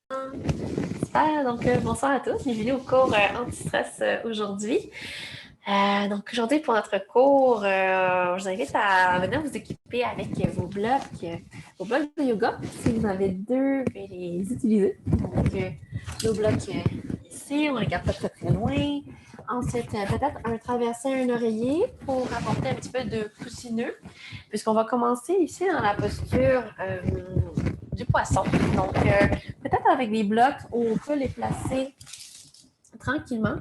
Super, donc bonsoir à tous, bienvenue au cours anti-stress aujourd'hui. Donc aujourd'hui pour notre cours, je vous invite à venir vous équiper avec vos blocs de yoga. Si vous en avez deux, veuillez les utiliser. Donc nos blocs ici, on les garde pas très très loin. Ensuite, peut-être un traverser un oreiller pour apporter un petit peu de coussineux, puisqu'on va commencer ici dans la posture du poisson. Donc, peut-être avec des blocs où on peut les placer tranquillement.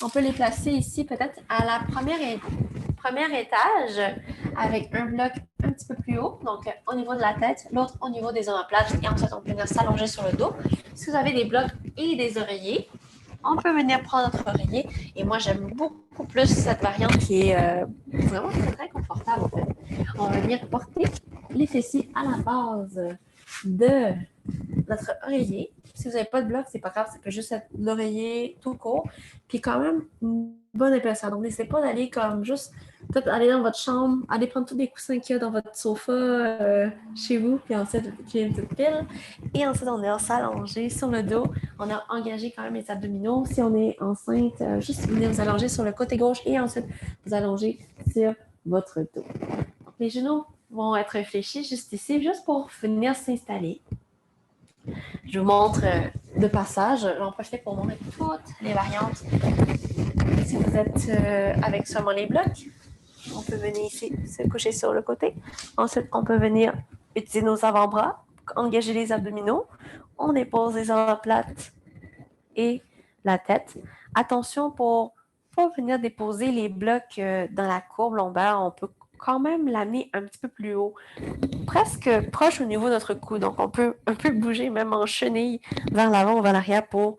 On peut les placer ici peut-être à la première étage avec un bloc un petit peu plus haut, donc au niveau de la tête, l'autre au niveau des omoplates, et ensuite on peut venir s'allonger sur le dos. Si vous avez des blocs et des oreillers, on peut venir prendre notre oreiller. Et moi, j'aime beaucoup plus cette variante qui est vraiment très, très confortable, en fait. On va venir porter les fessiers à la base de notre oreiller. Si vous n'avez pas de bloc, c'est pas grave, ça peut juste être l'oreiller tout court. Puis quand même, une bonne épaisseur. Donc, n'hésitez pas d'aller comme juste peut-être aller dans votre chambre, aller prendre tous les coussins qu'il y a dans votre sofa chez vous, puis ensuite, créer une petite pile. Et ensuite, on est s'allonger sur le dos. On a engagé quand même les abdominaux. Si on est enceinte, juste venir vous allonger sur le côté gauche et ensuite vous allonger sur votre dos. Donc, les genoux vont être fléchis juste ici, juste pour venir s'installer. Je vous montre de passage. J'en profite pour montrer toutes les variantes. Si vous êtes avec seulement les blocs, on peut venir ici se coucher sur le côté. Ensuite, on peut venir utiliser nos avant-bras, engager les abdominaux. On dépose les omoplates et la tête. Attention pour ne pas venir déposer les blocs dans la courbe lombaire. On peut quand même l'amener un petit peu plus haut, presque proche au niveau de notre cou. Donc, on peut un peu bouger, même en chenille, vers l'avant ou vers l'arrière pour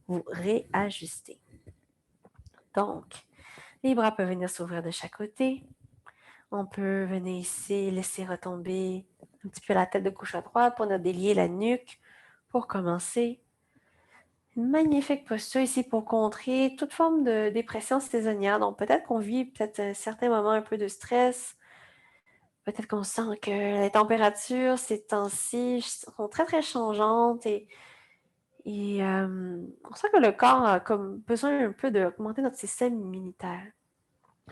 vous réajuster. Donc, les bras peuvent venir s'ouvrir de chaque côté. On peut venir ici, laisser retomber un petit peu la tête de gauche à droite pour nous délier la nuque pour commencer. Une magnifique posture ici pour contrer toute forme de dépression saisonnière. Donc, peut-être qu'on vit peut-être à un certain moment un peu de stress. Peut-être qu'on sent que les températures ces temps-ci sont très, très changeantes et on sent que le corps a comme besoin un peu d'augmenter notre système immunitaire.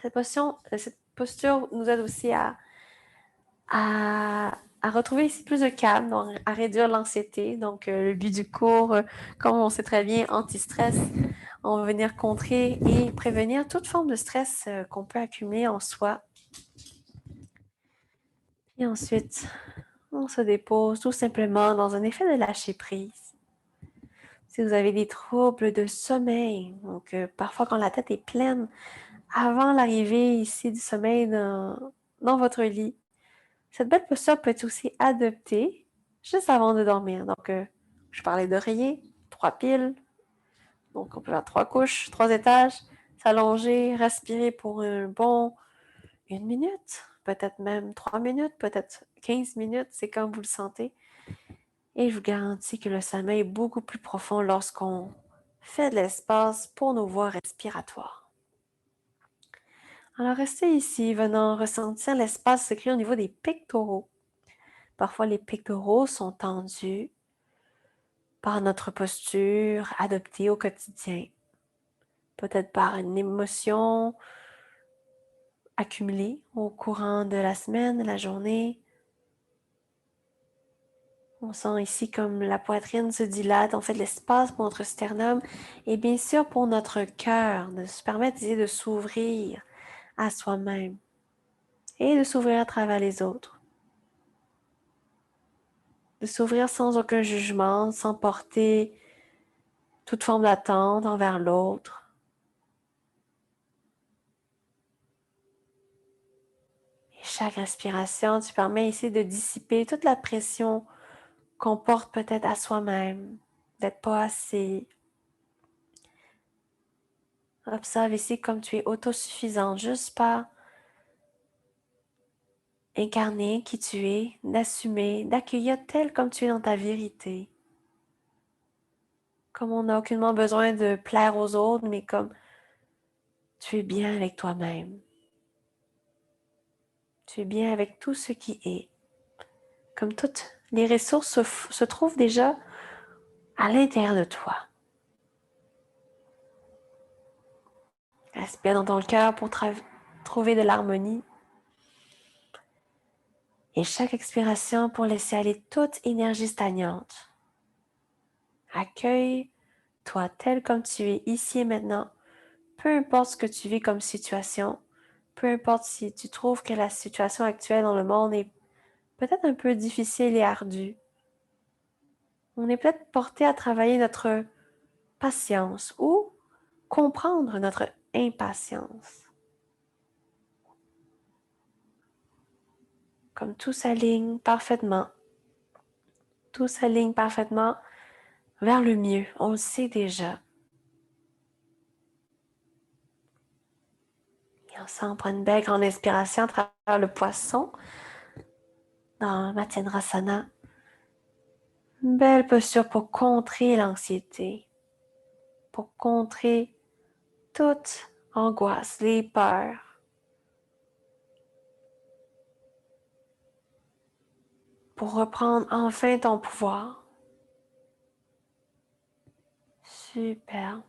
Cette posture nous aide aussi à retrouver ici plus de calme, donc à réduire l'anxiété. Donc, le but du cours, comme on sait très bien, anti-stress, on va venir contrer et prévenir toute forme de stress qu'on peut accumuler en soi. Et ensuite, on se dépose tout simplement dans un effet de lâcher prise. Si vous avez des troubles de sommeil, donc parfois quand la tête est pleine, avant l'arrivée ici du sommeil dans votre lit, cette belle posture peut être aussi adoptée juste avant de dormir. Donc, je parlais d'oreiller, 3 piles. Donc, on peut faire 3 couches, 3 étages, s'allonger, respirer pour un bon 1 minute, peut-être même 3 minutes, peut-être 15 minutes, c'est comme vous le sentez. Et je vous garantis que le sommeil est beaucoup plus profond lorsqu'on fait de l'espace pour nos voies respiratoires. Alors, restez ici, venant ressentir l'espace se créer au niveau des pectoraux. Parfois, les pectoraux sont tendus par notre posture adoptée au quotidien. Peut-être par une émotion accumulée au courant de la semaine, de la journée. On sent ici comme la poitrine se dilate, on fait de l'espace pour notre sternum et bien sûr pour notre cœur, de se permettre de s'ouvrir à soi-même et de s'ouvrir à travers les autres. De s'ouvrir sans aucun jugement, sans porter toute forme d'attente envers l'autre. Et chaque respiration, tu permets ici de dissiper toute la pression qu'on porte peut-être à soi-même, d'être pas assez. Observe ici comme tu es autosuffisante, juste par incarner qui tu es, d'assumer, d'accueillir tel comme tu es dans ta vérité. Comme on n'a aucunement besoin de plaire aux autres, mais comme tu es bien avec toi-même. Tu es bien avec tout ce qui est. Comme toutes les ressources se trouvent déjà à l'intérieur de toi. Respire dans ton cœur pour trouver de l'harmonie. Et chaque expiration pour laisser aller toute énergie stagnante. Accueille-toi tel comme tu es ici et maintenant. Peu importe ce que tu vis comme situation, peu importe si tu trouves que la situation actuelle dans le monde est peut-être un peu difficile et ardue. On est peut-être porté à travailler notre patience ou comprendre notre impatience. Comme tout s'aligne parfaitement vers le mieux. On le sait déjà. Et ensemble, on prend une belle grande inspiration à travers le poisson dans Matyendrasana. Une belle posture pour contrer l'anxiété, pour contrer toute angoisse, les peurs, pour reprendre enfin ton pouvoir. Super.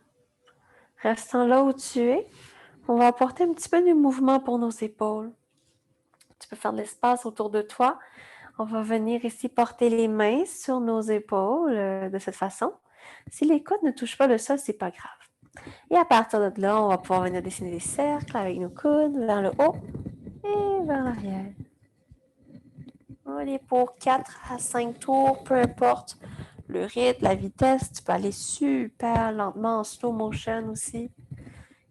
Restant là où tu es, on va apporter un petit peu de mouvement pour nos épaules. Tu peux faire de l'espace autour de toi. On va venir ici porter les mains sur nos épaules de cette façon. Si les coudes ne touchent pas le sol, c'est pas grave. Et à partir de là, on va pouvoir venir dessiner des cercles avec nos coudes vers le haut et vers l'arrière. On va aller pour 4 à 5 tours, peu importe le rythme, la vitesse. Tu peux aller super lentement en slow motion aussi.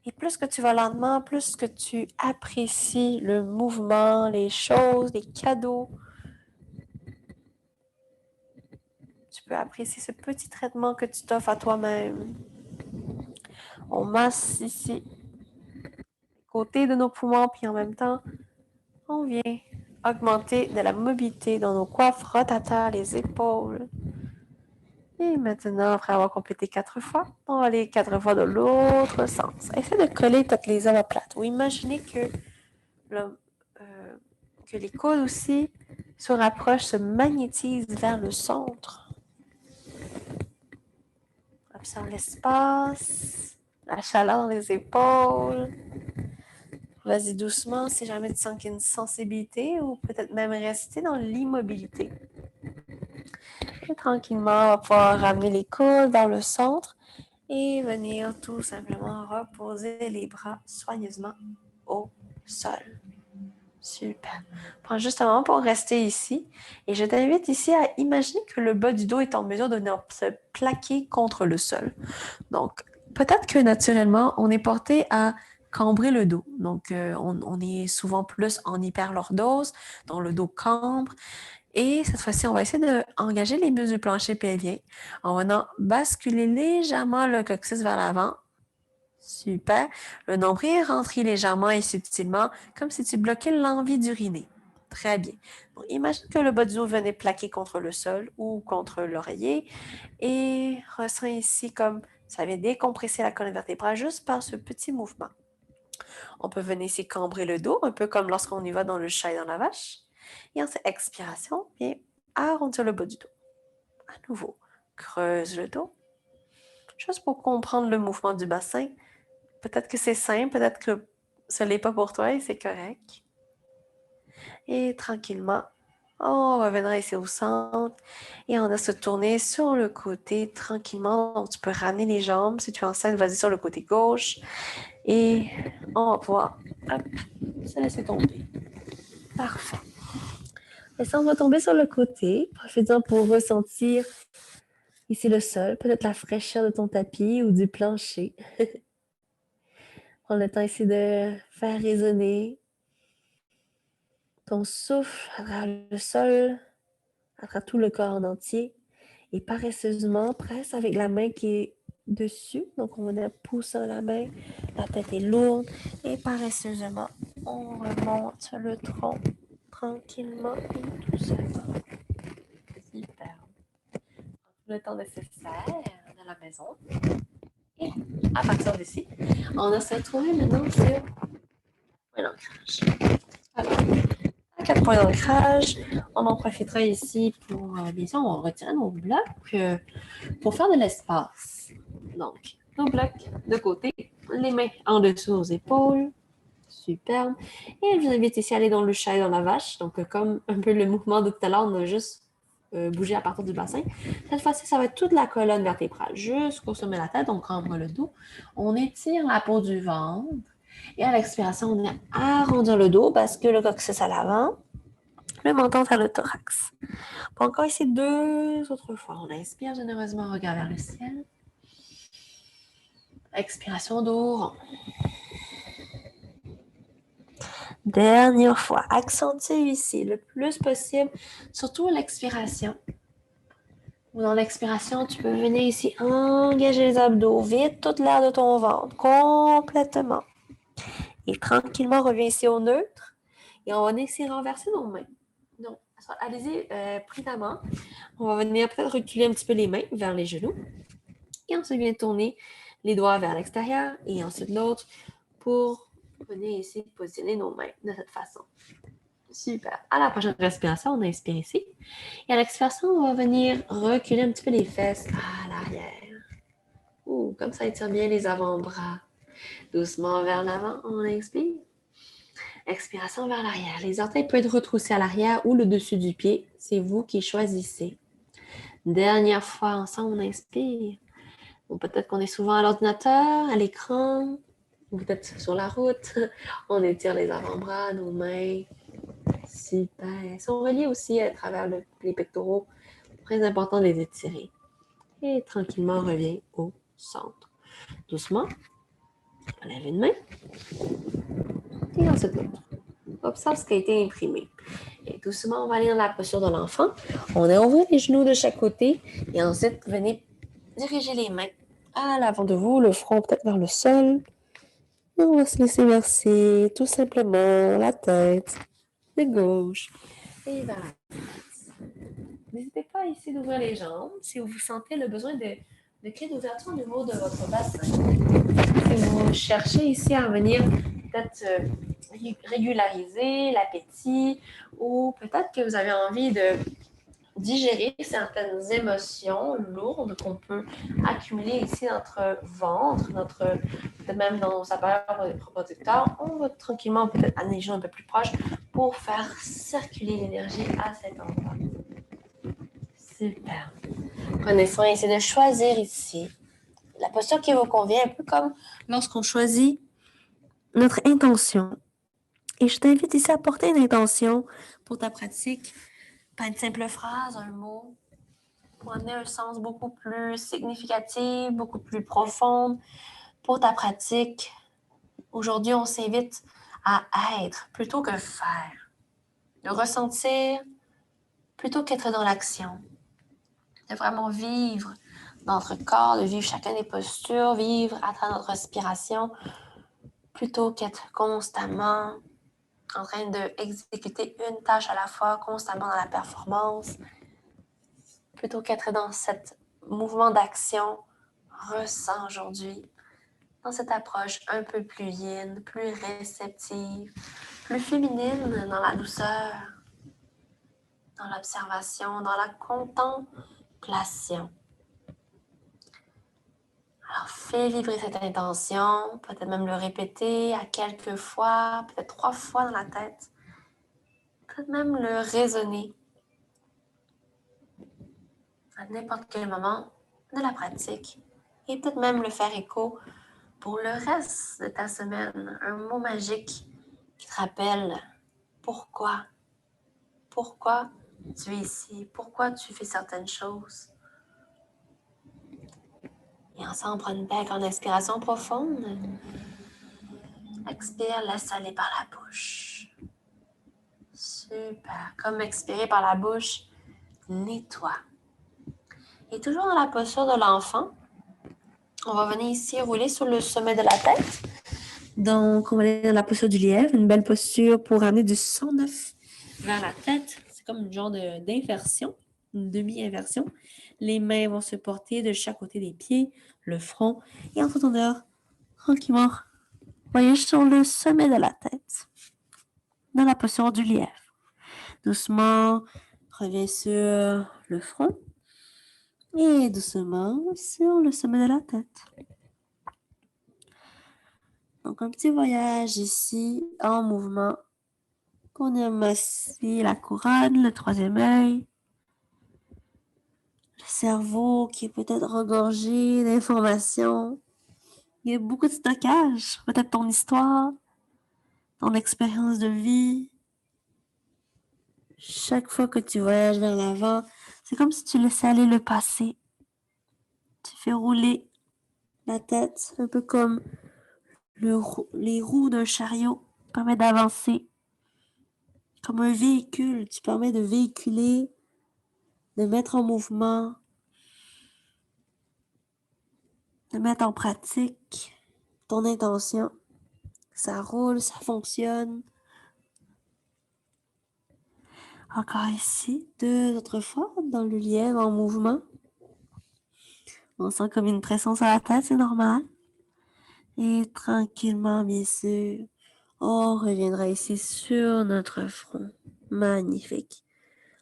Et plus que tu vas lentement, plus que tu apprécies le mouvement, les choses, les cadeaux. Tu peux apprécier ce petit traitement que tu t'offres à toi-même. On masse ici les côtés de nos poumons, puis en même temps, on vient augmenter de la mobilité dans nos coiffes rotatoires, les épaules. Et maintenant, après avoir complété 4 fois, on va aller 4 fois de l'autre sens. Essaye de coller toutes les omoplates. Ou imaginez que les coudes aussi se rapprochent, se magnétisent vers le centre. Observe l'espace, la chaleur dans les épaules. Vas-y doucement si jamais tu sens qu'il y a une sensibilité ou peut-être même rester dans l'immobilité. Et tranquillement, on va pouvoir ramener les coudes vers le centre et venir tout simplement reposer les bras soigneusement au sol. Super. Prends juste un moment pour rester ici. Et je t'invite ici à imaginer que le bas du dos est en mesure de venir se plaquer contre le sol. Donc, peut-être que naturellement, on est porté à cambrer le dos. Donc, on est souvent plus en hyperlordose, dans le dos cambre. Et cette fois-ci, on va essayer d'engager les muscles du plancher pelvien en venant basculer légèrement le coccyx vers l'avant. Super. Le nombril rentre légèrement et subtilement, comme si tu bloquais l'envie d'uriner. Très bien. Donc, imagine que le bas du dos venait plaquer contre le sol ou contre l'oreiller et ressens ici comme ça vient décompresser la colonne vertébrale juste par ce petit mouvement. On peut venir ici cambrer le dos, un peu comme lorsqu'on y va dans le chat et dans la vache. Et en cette expiration, bien, arrondir le bas du dos. À nouveau, creuse le dos. Juste pour comprendre le mouvement du bassin. Peut-être que c'est simple, peut-être que ce n'est pas pour toi et c'est correct. Et tranquillement, on reviendra ici au centre et on va se tourner sur le côté tranquillement. Donc, tu peux ramener les jambes. Si tu es enceinte, vas-y sur le côté gauche. Et on va pouvoir se laisser tomber. Parfait. Et ça, on va tomber sur le côté. Profite-en pour ressentir ici le sol, peut-être la fraîcheur de ton tapis ou du plancher. Prends le temps ici de faire résonner ton souffle à travers le sol, à travers tout le corps en entier. Et paresseusement, presse avec la main qui est dessus. Donc, on va poussant la main. La tête est lourde. Et paresseusement, on remonte le tronc tranquillement et doucement. Super. Le temps nécessaire dans la maison. Et à partir d'ici, on va se retrouver maintenant sur un ancrage. Alors, 4 points d'ancrage. On en profitera ici pour, bien sûr, on retire nos blocs pour faire de l'espace. Donc, nos blocs de côté, les mains en dessous aux épaules. Superbe. Et je vous invite ici à aller dans le chat et dans la vache. Donc, comme un peu le mouvement de tout à l'heure, on a juste bougé à partir du bassin. Cette fois-ci, ça va être toute la colonne vertébrale jusqu'au sommet de la tête. On cambre le dos. On étire la peau du ventre. Et à l'expiration, on vient arrondir le dos parce que le coccyx à l'avant, le menton vers le thorax. Bon, encore ici 2 autres fois. On inspire généreusement, regard vers le ciel. Expiration dos rond. Dernière fois, accentue ici le plus possible, surtout l'expiration. Dans l'expiration, tu peux venir ici engager les abdos, vide toute l'air de ton ventre, complètement. Et tranquillement, reviens ici au neutre. Et on va venir ici renverser nos mains. Donc, allez-y prudemment. On va venir peut-être reculer un petit peu les mains vers les genoux. Et ensuite, vient tourner les doigts vers l'extérieur et ensuite l'autre pour venir ici positionner nos mains de cette façon. Super. À la prochaine respiration, on inspire ici. Et à l'expiration, on va venir reculer un petit peu les fesses à l'arrière. Ouh, comme ça, étire bien les avant-bras. Doucement vers l'avant, on inspire. Expiration vers l'arrière. Les orteils peuvent être retroussés à l'arrière ou le dessus du pied. C'est vous qui choisissez. Dernière fois ensemble, on inspire. Ou peut-être qu'on est souvent à l'ordinateur, à l'écran, ou peut-être sur la route. On étire les avant-bras, nos mains. Super. Ils sont reliés aussi à travers les pectoraux. Très important de les étirer. Et tranquillement, on revient au centre. Doucement, on lève une main. Et ensuite l'autre. Observe ce qui a été imprimé. Et doucement, on va aller dans la posture de l'enfant. On ouvre les genoux de chaque côté. Et ensuite, venez diriger les mains à l'avant de vous, le front peut-être vers le sol. Et on va se laisser verser tout simplement la tête de gauche et vers la droite. N'hésitez pas ici d'ouvrir les jambes si vous sentez le besoin de créer d'ouverture au niveau de votre bassin. Si vous cherchez ici à venir peut-être régulariser l'appétit ou peut-être que vous avez envie de digérer certaines émotions lourdes qu'on peut accumuler ici dans notre ventre, peut-être même dans nos appareils reproducteurs, on va tranquillement peut-être amener les gens un peu plus proches pour faire circuler l'énergie à cet endroit. Super. Prenez soin ici de choisir ici la posture qui vous convient, un peu comme lorsqu'on choisit notre intention. Et je t'invite ici à porter une intention pour ta pratique, pas une simple phrase, un mot, pour amener un sens beaucoup plus significatif, beaucoup plus profond pour ta pratique. Aujourd'hui, on s'invite à être plutôt que faire, de ressentir plutôt qu'être dans l'action, de vraiment vivre dans notre corps, de vivre chacun des postures, vivre à travers notre respiration, plutôt qu'être constamment en train d'exécuter une tâche à la fois, constamment dans la performance, plutôt qu'être dans ce mouvement d'action, ressens aujourd'hui, dans cette approche un peu plus yin, plus réceptive, plus féminine, dans la douceur, dans l'observation, dans la contemplation. Alors, fais vibrer cette intention, peut-être même le répéter à quelques fois, peut-être 3 fois dans la tête, peut-être même le raisonner à n'importe quel moment de la pratique et peut-être même le faire écho pour le reste de ta semaine. Un mot magique qui te rappelle pourquoi tu es ici, pourquoi tu fais certaines choses. Et ensemble, prends une belle grande inspiration profonde. Expire, laisse aller par la bouche. Super. Comme expirer par la bouche, nettoie. Et toujours dans la posture de l'enfant, on va venir ici rouler sur le sommet de la tête. Donc, on va aller dans la posture du lièvre, une belle posture pour amener du sang neuf vers la tête. C'est comme une genre d'inversion, une demi-inversion. Les mains vont se porter de chaque côté des pieds, le front, et en profondeur, tranquillement, voyage sur le sommet de la tête, dans la posture du lièvre. Doucement, reviens sur le front et doucement sur le sommet de la tête. Donc, un petit voyage ici en mouvement. On émacie la couronne, le troisième œil, le cerveau qui est peut-être regorgé d'informations. Il y a beaucoup de stockage, peut-être ton histoire, ton expérience de vie. Chaque fois que tu voyages vers l'avant, c'est comme si tu laissais aller le passé. Tu fais rouler la tête, un peu comme les roues d'un chariot, permet d'avancer. Comme un véhicule, tu permets de véhiculer, de mettre en mouvement, de mettre en pratique ton intention. Ça roule, ça fonctionne. Encore ici, 2 autres fois dans le lièvre en mouvement. On sent comme une pression sur la tête, c'est normal. Et tranquillement, bien sûr, on reviendra ici sur notre front. Magnifique.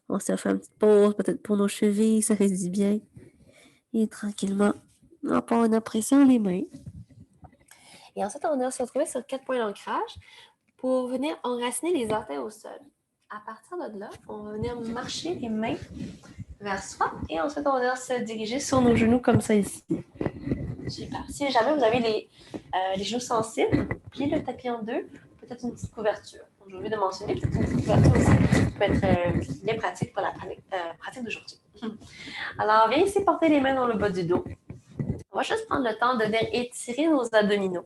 On se fait une petite pause, peut-être pour nos chevilles, ça fait du bien. Et tranquillement, on prend une pression les mains. Et ensuite, on va se retrouver sur 4 points d'ancrage pour venir enraciner les orteils au sol. À partir de là, on va venir marcher les mains vers soi et ensuite on va venir se diriger sur nos genoux comme ça ici. Super. Si jamais vous avez les genoux sensibles, pliez le tapis en deux, peut-être une petite couverture. J'ai oublié de mentionner, peut-être une petite couverture aussi peut être bien pratique pour la pratique d'aujourd'hui. Alors, viens ici porter les mains dans le bas du dos. On va juste prendre le temps de venir étirer nos abdominaux.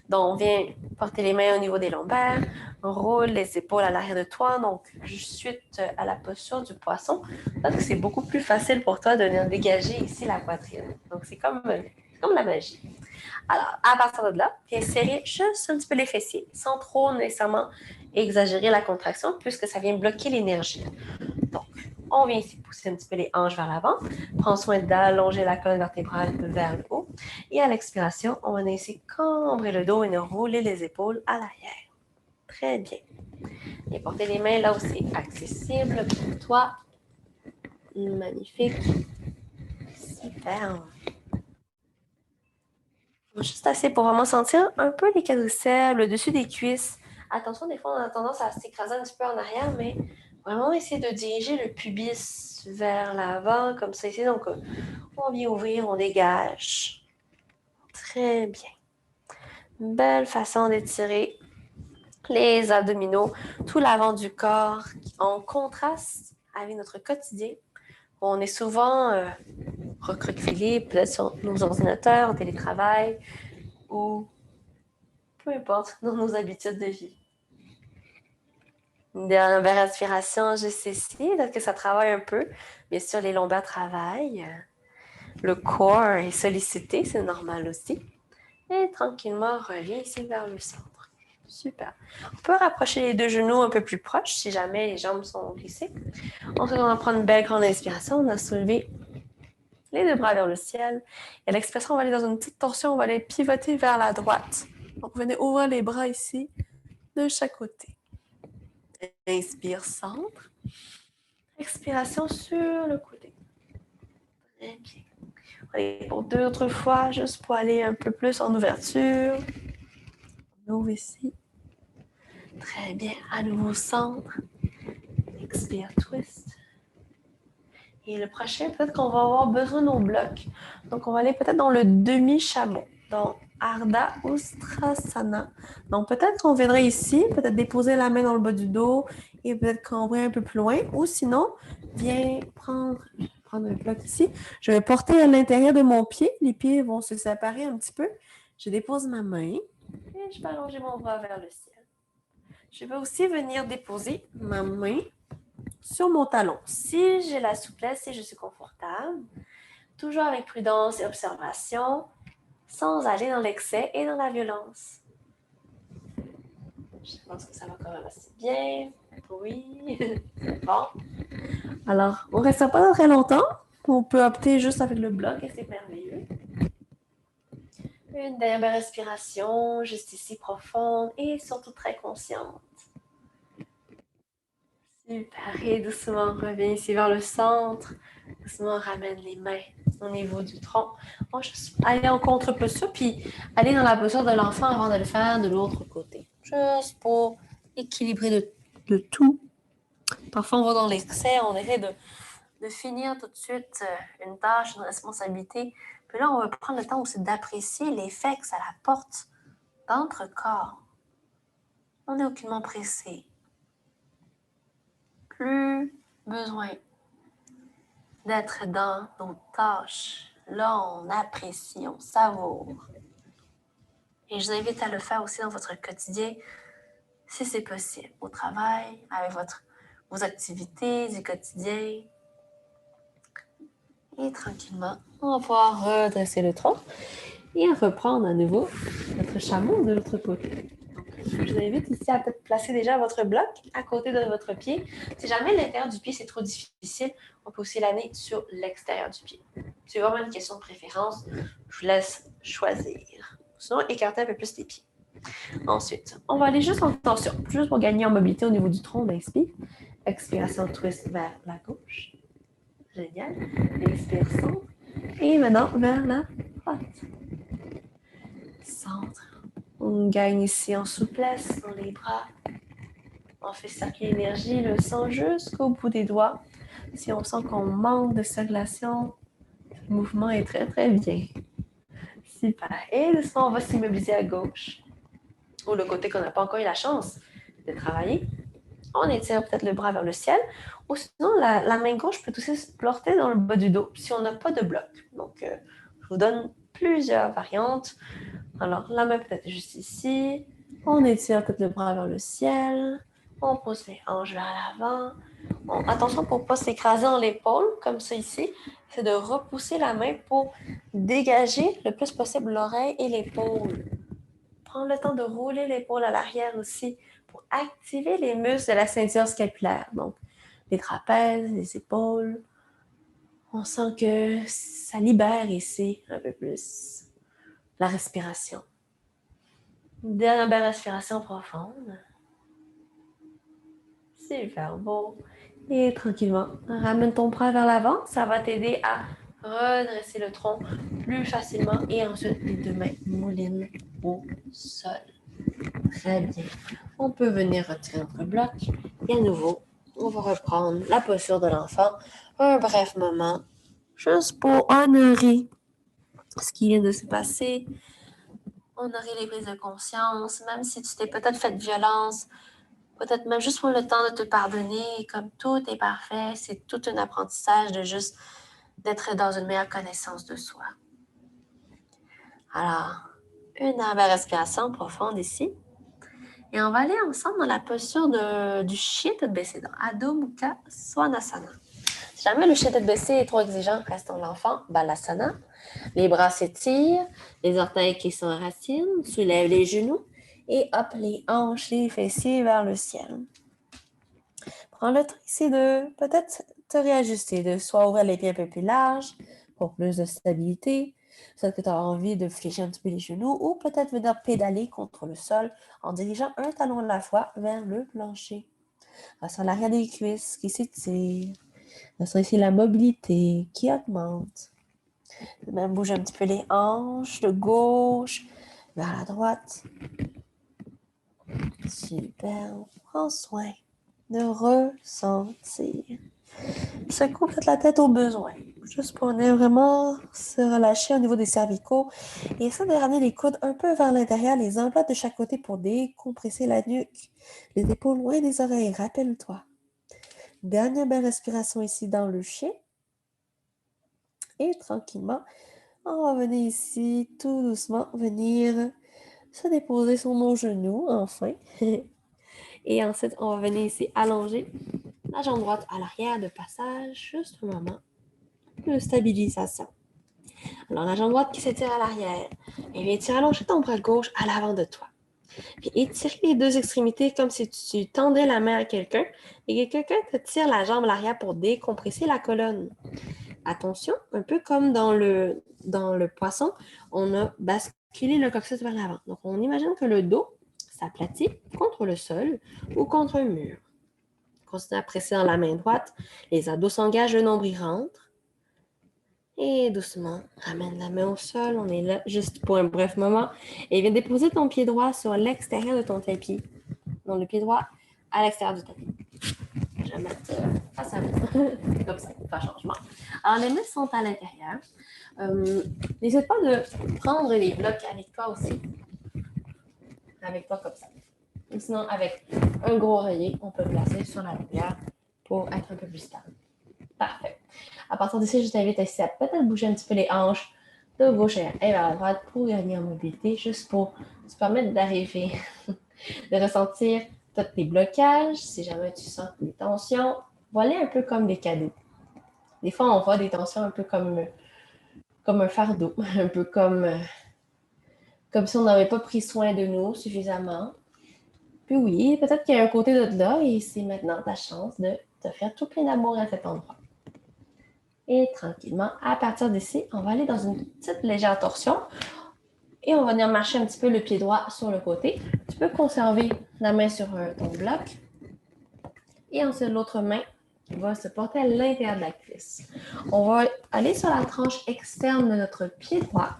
Donc, on vient porter les mains au niveau des lombaires, on roule les épaules à l'arrière de toi, donc suite à la posture du poisson. Donc, c'est beaucoup plus facile pour toi de venir dégager ici la poitrine. Donc, c'est comme la magie. Alors, à partir de là, viens serrer juste un petit peu les fessiers, sans trop nécessairement exagérer la contraction, puisque ça vient bloquer l'énergie. Donc, on vient ici pousser un petit peu les hanches vers l'avant. Prends soin d'allonger la colonne vertébrale vers le haut. Et à l'expiration, on va ici cambrer le dos et rouler les épaules à l'arrière. Très bien. Et porter les mains là où c'est accessible pour toi. Magnifique. Super. Juste assez pour vraiment sentir un peu les quadriceps, le dessus des cuisses. Attention, des fois, on a tendance à s'écraser un petit peu en arrière, mais vraiment essayer de diriger le pubis vers l'avant, comme ça ici. Donc, on vient ouvrir, on dégage. Très bien. Belle façon d'étirer les abdominaux, tout l'avant du corps en contraste avec notre quotidien. On est souvent recroquevillé, peut-être sur nos ordinateurs, en télétravail ou peu importe dans nos habitudes de vie. Une dernière belle respiration juste ici, peut-être que ça travaille un peu. Bien sûr, les lombaires travaillent. Le corps est sollicité, c'est normal aussi. Et tranquillement, reviens ici vers le centre. Super. On peut rapprocher les deux genoux un peu plus proches si jamais les jambes sont glissées. Ensuite, on va prendre une belle grande inspiration. On va soulever les deux bras vers le ciel. Et à l'expiration, on va aller dans une petite torsion. On va aller pivoter vers la droite. Donc, venez ouvrir les bras ici de chaque côté. Inspire, centre. Expiration sur le côté. Très bien. Allez, pour 2 autres fois, juste pour aller un peu plus en ouverture. On ouvre ici. Très bien. À nouveau, centre. Expire, twist. Et le prochain, peut-être qu'on va avoir besoin de nos blocs. Donc, on va aller peut-être dans le demi-chameau. Donc, Ardha Ustrasana. Donc, peut-être qu'on viendrait ici, peut-être déposer la main dans le bas du dos et peut-être cambrer un peu plus loin. Ou sinon, viens prendre un bloc ici. Je vais porter à l'intérieur de mon pied. Les pieds vont se séparer un petit peu. Je dépose ma main et je vais allonger mon bras vers le ciel. Je vais aussi venir déposer ma main sur mon talon. Si j'ai la souplesse, si je suis confortable, toujours avec prudence et observation, sans aller dans l'excès et dans la violence. Je pense que ça va quand même assez bien. Oui, c'est bon. Alors, on ne restera pas très longtemps. On peut opter juste avec le bloc et c'est merveilleux. Une dernière respiration, juste ici profonde et surtout très consciente. Super. Et doucement, reviens ici vers le centre. Doucement, ramène les mains au niveau du tronc. On va juste aller en contre-posture, puis aller dans la posture de l'enfant avant de le faire de l'autre côté. Juste pour équilibrer le tout. Parfois, on va dans l'excès, on essaie de finir tout de suite une tâche, une responsabilité. Puis là, on va prendre le temps aussi d'apprécier l'effet que ça apporte dans notre corps. On n'est aucunement pressé. Plus besoin d'être dans nos tâches. Là, on apprécie, on savoure. Et je vous invite à le faire aussi dans votre quotidien, si c'est possible, au travail, avec vos activités du quotidien. Et tranquillement, on va pouvoir redresser le tronc et reprendre à nouveau notre chameau de l'autre côté. Je vous invite ici à peut-être placer déjà votre bloc à côté de votre pied. Si jamais l'intérieur du pied c'est trop difficile, on peut aussi l'amener sur l'extérieur du pied. C'est vraiment une question de préférence. Je vous laisse choisir. Sinon, écartez un peu plus les pieds. Ensuite, on va aller juste en tension, juste pour gagner en mobilité au niveau du tronc. On inspire. Expiration, twist vers la gauche. Génial. Expire, centre. Et maintenant, vers la droite. Centre. On gagne ici en souplesse dans les bras. On fait circuler l'énergie, le sang jusqu'au bout des doigts. Si on sent qu'on manque de circulation, le mouvement est très, très bien. Super. Et doucement, on va s'immobiliser à gauche. Ou le côté qu'on n'a pas encore eu la chance de travailler. On étire peut-être le bras vers le ciel. Ou sinon, la main gauche peut aussi se porter dans le bas du dos si on n'a pas de bloc. Donc, je vous donne plusieurs variantes. Alors, la main peut être juste ici. On étire peut-être le bras vers le ciel. On pousse les hanches vers l'avant. Attention pour ne pas s'écraser dans l'épaule, comme ça ici. C'est de repousser la main pour dégager le plus possible l'oreille et l'épaule. Prendre le temps de rouler l'épaule à l'arrière aussi pour activer les muscles de la ceinture scapulaire. Donc, les trapèzes, les épaules. On sent que ça libère ici un peu plus la respiration. Dernière belle respiration profonde. Super beau. Et tranquillement, ramène ton bras vers l'avant. Ça va t'aider à redresser le tronc plus facilement. Et ensuite, les deux mains moulinent au sol. Très bien. On peut venir retirer notre bloc. Et à nouveau, on va reprendre la posture de l'enfant. Un bref moment, juste pour honorer ce qui vient de se passer. Honorer les prises de conscience, même si tu t'es peut-être fait violence, peut-être même juste pour le temps de te pardonner, comme tout est parfait, c'est tout un apprentissage de juste d'être dans une meilleure connaissance de soi. Alors, une belle respiration profonde ici. Et on va aller ensemble dans la posture du chien tête baissée, dans Adho Mukha Svanasana. Si jamais le chien tête baissée est trop exigeant, reste dans l'enfant, Balasana. Les bras s'étirent, les orteils qui s'enracinent, soulève les genoux et hop, les hanches, les fessiers vers le ciel. Prends le temps ici de peut-être te réajuster, de soit ouvrir les pieds un peu plus larges pour plus de stabilité, peut-être que tu as envie de fléchir un petit peu les genoux ou peut-être venir pédaler contre le sol en dirigeant un talon à la fois vers le plancher. Ressens l'arrière des cuisses qui s'étire. Ressens ici la mobilité qui augmente. Même bouge un petit peu les hanches de gauche vers la droite. Super. Prends soin de ressentir. Secoue peut-être la tête au besoin. Juste pour venir vraiment se relâcher au niveau des cervicaux. Et essaie de ramener les coudes un peu vers l'intérieur, les omoplates de chaque côté pour décompresser la nuque. Les épaules loin des oreilles, rappelle-toi. Dernière belle respiration ici dans le chien. Et tranquillement, on va venir ici, tout doucement, venir se déposer sur nos genoux, enfin. Et ensuite, on va venir ici allonger la jambe droite à l'arrière de passage, juste un moment de stabilisation. Alors, la jambe droite qui s'étire à l'arrière. Et bien, tu allonges ton bras gauche à l'avant de toi. Puis étire les deux extrémités comme si tu tendais la main à quelqu'un et que quelqu'un te tire la jambe à l'arrière pour décompresser la colonne. Attention, un peu comme dans le poisson, on a basculé le coccyx vers l'avant. Donc, on imagine que le dos s'aplatit contre le sol ou contre un mur. Continuez à presser dans la main droite. Les abdos s'engagent, le nombril rentre. Et doucement, ramène la main au sol. On est là juste pour un bref moment. Et viens déposer ton pied droit sur l'extérieur de ton tapis. Donc, le pied droit à l'extérieur du tapis. Je vais mettre face à vous. Comme ça, pour faire changement. Alors, les mains sont à l'intérieur. N'hésite pas de prendre les blocs avec toi aussi. Avec toi comme ça. Ou sinon, avec un gros oreiller, on peut le placer sur la longueur pour être un peu plus stable. Parfait. À partir d'ici, je t'invite aussi à peut-être bouger un petit peu les hanches de gauche et vers la droite pour gagner en mobilité, juste pour te permettre d'arriver, de ressentir tous tes blocages. Si jamais tu sens des tensions, voilà un peu comme des cadeaux. Des fois, on voit des tensions un peu comme un fardeau, un peu comme si on n'avait pas pris soin de nous suffisamment. Puis oui, peut-être qu'il y a un côté de là et c'est maintenant ta chance de te faire tout plein d'amour à cet endroit. Et tranquillement, à partir d'ici, on va aller dans une petite légère torsion et on va venir marcher un petit peu le pied droit sur le côté. Tu peux conserver la main sur ton bloc et ensuite l'autre main va se porter à l'intérieur de la cuisse. On va aller sur la tranche externe de notre pied droit.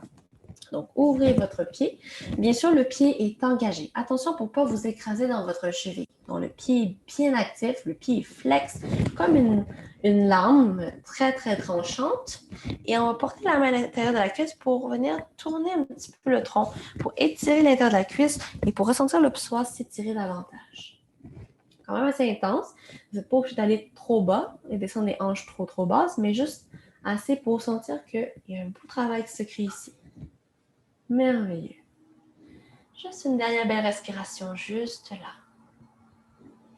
Donc, ouvrez votre pied. Bien sûr, le pied est engagé. Attention pour ne pas vous écraser dans votre cheville. Donc, le pied est bien actif, le pied est flex, comme une lame très, très tranchante. Et on va porter la main à l'intérieur de la cuisse pour venir tourner un petit peu le tronc, pour étirer l'intérieur de la cuisse et pour ressentir le psoas s'étirer davantage. Quand même assez intense. Vous n'êtes pas obligé d'aller trop bas et descendre les hanches trop basses, mais juste assez pour sentir qu'il y a un beau travail qui se crée ici. Merveilleux. Juste une dernière belle respiration, juste là.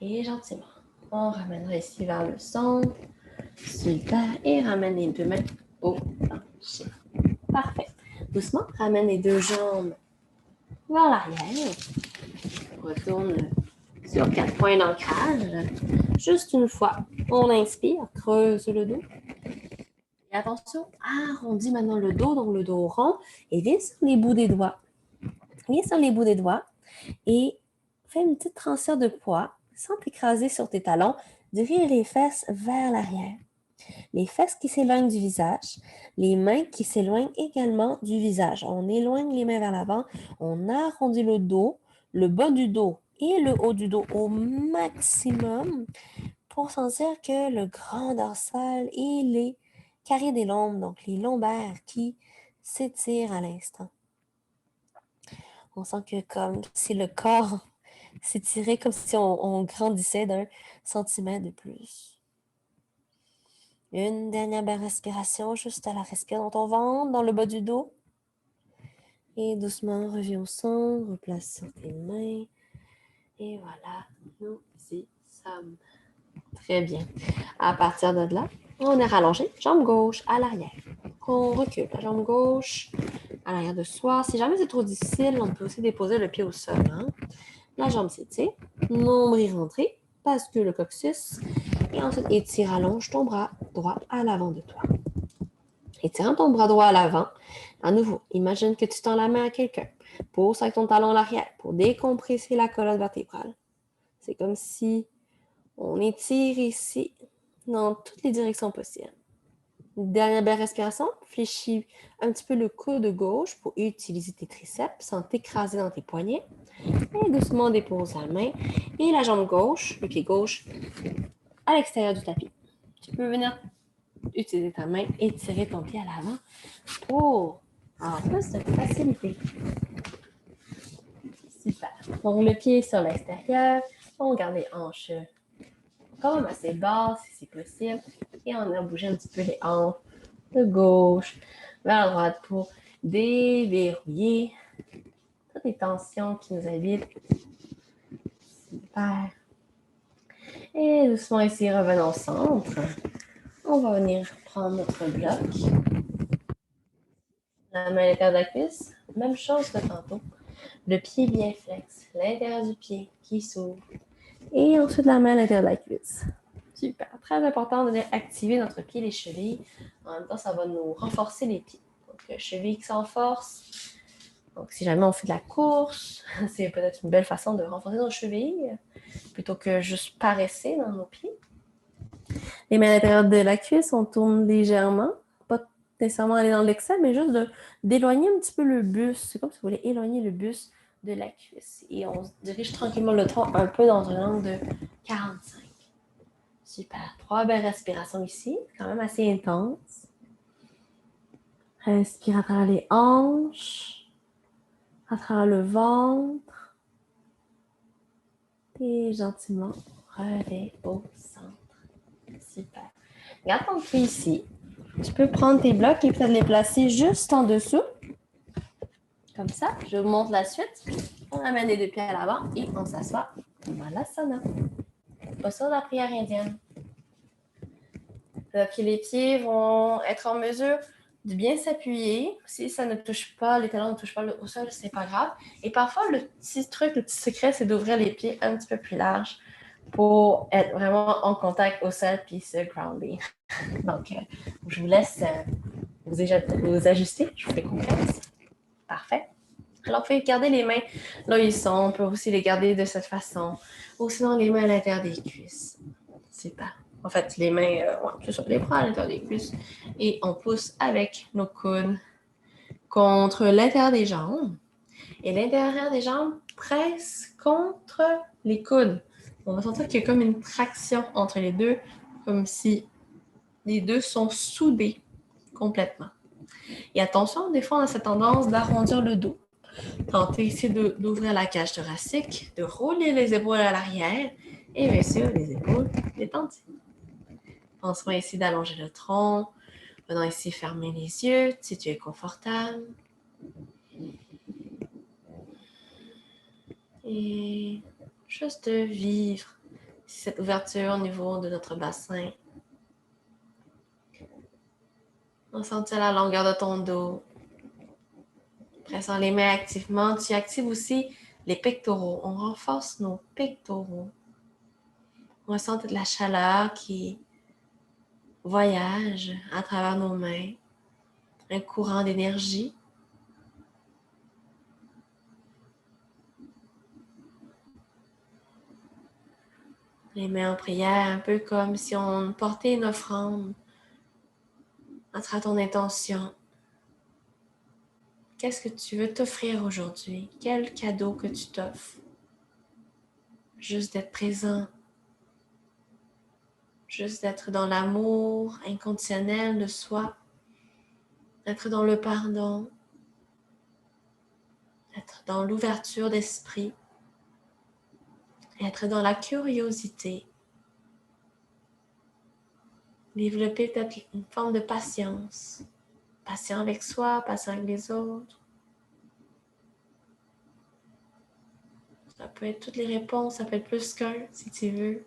Et gentiment. On ramènera ici vers le centre. Super. Et ramène les deux mains au plancher. Parfait. Doucement, ramène les deux jambes vers l'arrière. Retourne sur 4 points d'ancrage. Juste une fois. On inspire, creuse le dos. Et attention, arrondis maintenant le dos, donc le dos rond. Et viens sur les bouts des doigts. Viens sur les bouts des doigts et fais une petite transfert de poids sans t'écraser sur tes talons. Dirige les fesses vers l'arrière. Les fesses qui s'éloignent du visage, les mains qui s'éloignent également du visage. On éloigne les mains vers l'avant, on arrondit le dos, le bas du dos et le haut du dos au maximum pour sentir que le grand dorsal et les carrés des lombes, donc les lombaires qui s'étirent à l'instant. On sent que comme si le corps s'étirait, comme si on grandissait d'un centimètre de plus. Une dernière belle respiration, juste à la respirer dans ton ventre, dans le bas du dos. Et doucement, reviens au centre, replace sur tes mains. Et voilà, nous y sommes. Très bien. À partir de là, on est rallongé, jambe gauche à l'arrière. On recule la jambe gauche à l'arrière de soi. Si jamais c'est trop difficile, on peut aussi déposer le pied au sol. Hein? La jambe s'étire, nombril rentré, bascule le coccyx et ensuite étire, allonge ton bras droit à l'avant de toi. Étirant ton bras droit à l'avant, à nouveau, imagine que tu tends la main à quelqu'un. Pousse avec ton talon à l'arrière pour décompresser la colonne vertébrale. C'est comme si on étire ici dans toutes les directions possibles. Dernière belle respiration, fléchis un petit peu le coude gauche pour utiliser tes triceps sans t'écraser dans tes poignets. Et doucement dépose la main et la jambe gauche, le pied gauche, à l'extérieur du tapis. Tu peux venir utiliser ta main et tirer ton pied à l'avant pour en plus de facilité. Super. Donc le pied sur l'extérieur, on garde les hanches quand même assez basses si c'est possible. Et on a bougé un petit peu les hanches de gauche vers la droite pour déverrouiller toutes les tensions qui nous habitent. Super. Et doucement ici, revenons au centre. On va venir prendre notre bloc. La main à l'intérieur de la cuisse. Même chose que tantôt. Le pied bien flex. L'intérieur du pied qui s'ouvre. Et ensuite, la main à l'intérieur de la cuisse. Super. Très important de venir activer notre pied, les chevilles. En même temps, ça va nous renforcer les pieds. Donc, cheville qui s'enforce. Donc, si jamais on fait de la course, c'est peut-être une belle façon de renforcer nos chevilles plutôt que juste paresser dans nos pieds. Les mains à l'intérieur de la cuisse, on tourne légèrement. Pas nécessairement aller dans l'excès, mais juste d'éloigner un petit peu le buste. C'est comme si vous voulez éloigner le buste de la cuisse. Et on se dirige tranquillement le tronc un peu dans un angle de 45. Super. 3 belles respirations ici. Quand même assez intense. Respire à travers les hanches, à travers le ventre. Et gentiment, relève au centre. Super. Garde ton pied ici. Tu peux prendre tes blocs et peut-être les placer juste en dessous. Comme ça. Je vous montre la suite. On amène les deux pieds à l'avant et on s'assoit dans l'asana. Posture de la prière indienne. Puis les pieds vont être en mesure de bien s'appuyer. Si ça ne touche pas, les talons ne touchent pas au sol, c'est pas grave. Et parfois, le petit truc, le petit secret, c'est d'ouvrir les pieds un petit peu plus large pour être vraiment en contact au sol puis se grounder. Donc, je vous laisse vous ajuster. Je vous fais confiance. Parfait. Alors, vous pouvez garder les mains là où ils sont. On peut aussi les garder de cette façon. Ou sinon, les mains à l'intérieur des cuisses. Super. En fait, les mains, c'est ça, les bras à l'intérieur des cuisses. Et on pousse avec nos coudes contre l'intérieur des jambes. Et l'intérieur des jambes presse contre les coudes. On va sentir qu'il y a comme une traction entre les deux, comme si les deux sont soudés complètement. Et attention, des fois, on a cette tendance d'arrondir le dos. Tentez ici d'ouvrir la cage thoracique, de rouler les épaules à l'arrière et bien sûr, les épaules détendues. Pensons ici d'allonger le tronc. Venons ici fermer les yeux si tu es confortable. Et juste de vivre cette ouverture au niveau de notre bassin. On sentit la longueur de ton dos. Pressant les mains activement, tu actives aussi les pectoraux. On renforce nos pectoraux. On ressent toute la chaleur qui voyage à travers nos mains. Un courant d'énergie. Les mains en prière, un peu comme si on portait une offrande à travers ton intention. Qu'est-ce que tu veux t'offrir aujourd'hui? Quel cadeau que tu t'offres? Juste d'être présent. Juste d'être dans l'amour inconditionnel de soi. D'être dans le pardon. D'être dans l'ouverture d'esprit. Être dans la curiosité. Développer peut-être une forme de patience. Patient avec soi, patient avec les autres. Ça peut être toutes les réponses, ça peut être plus qu'un si tu veux.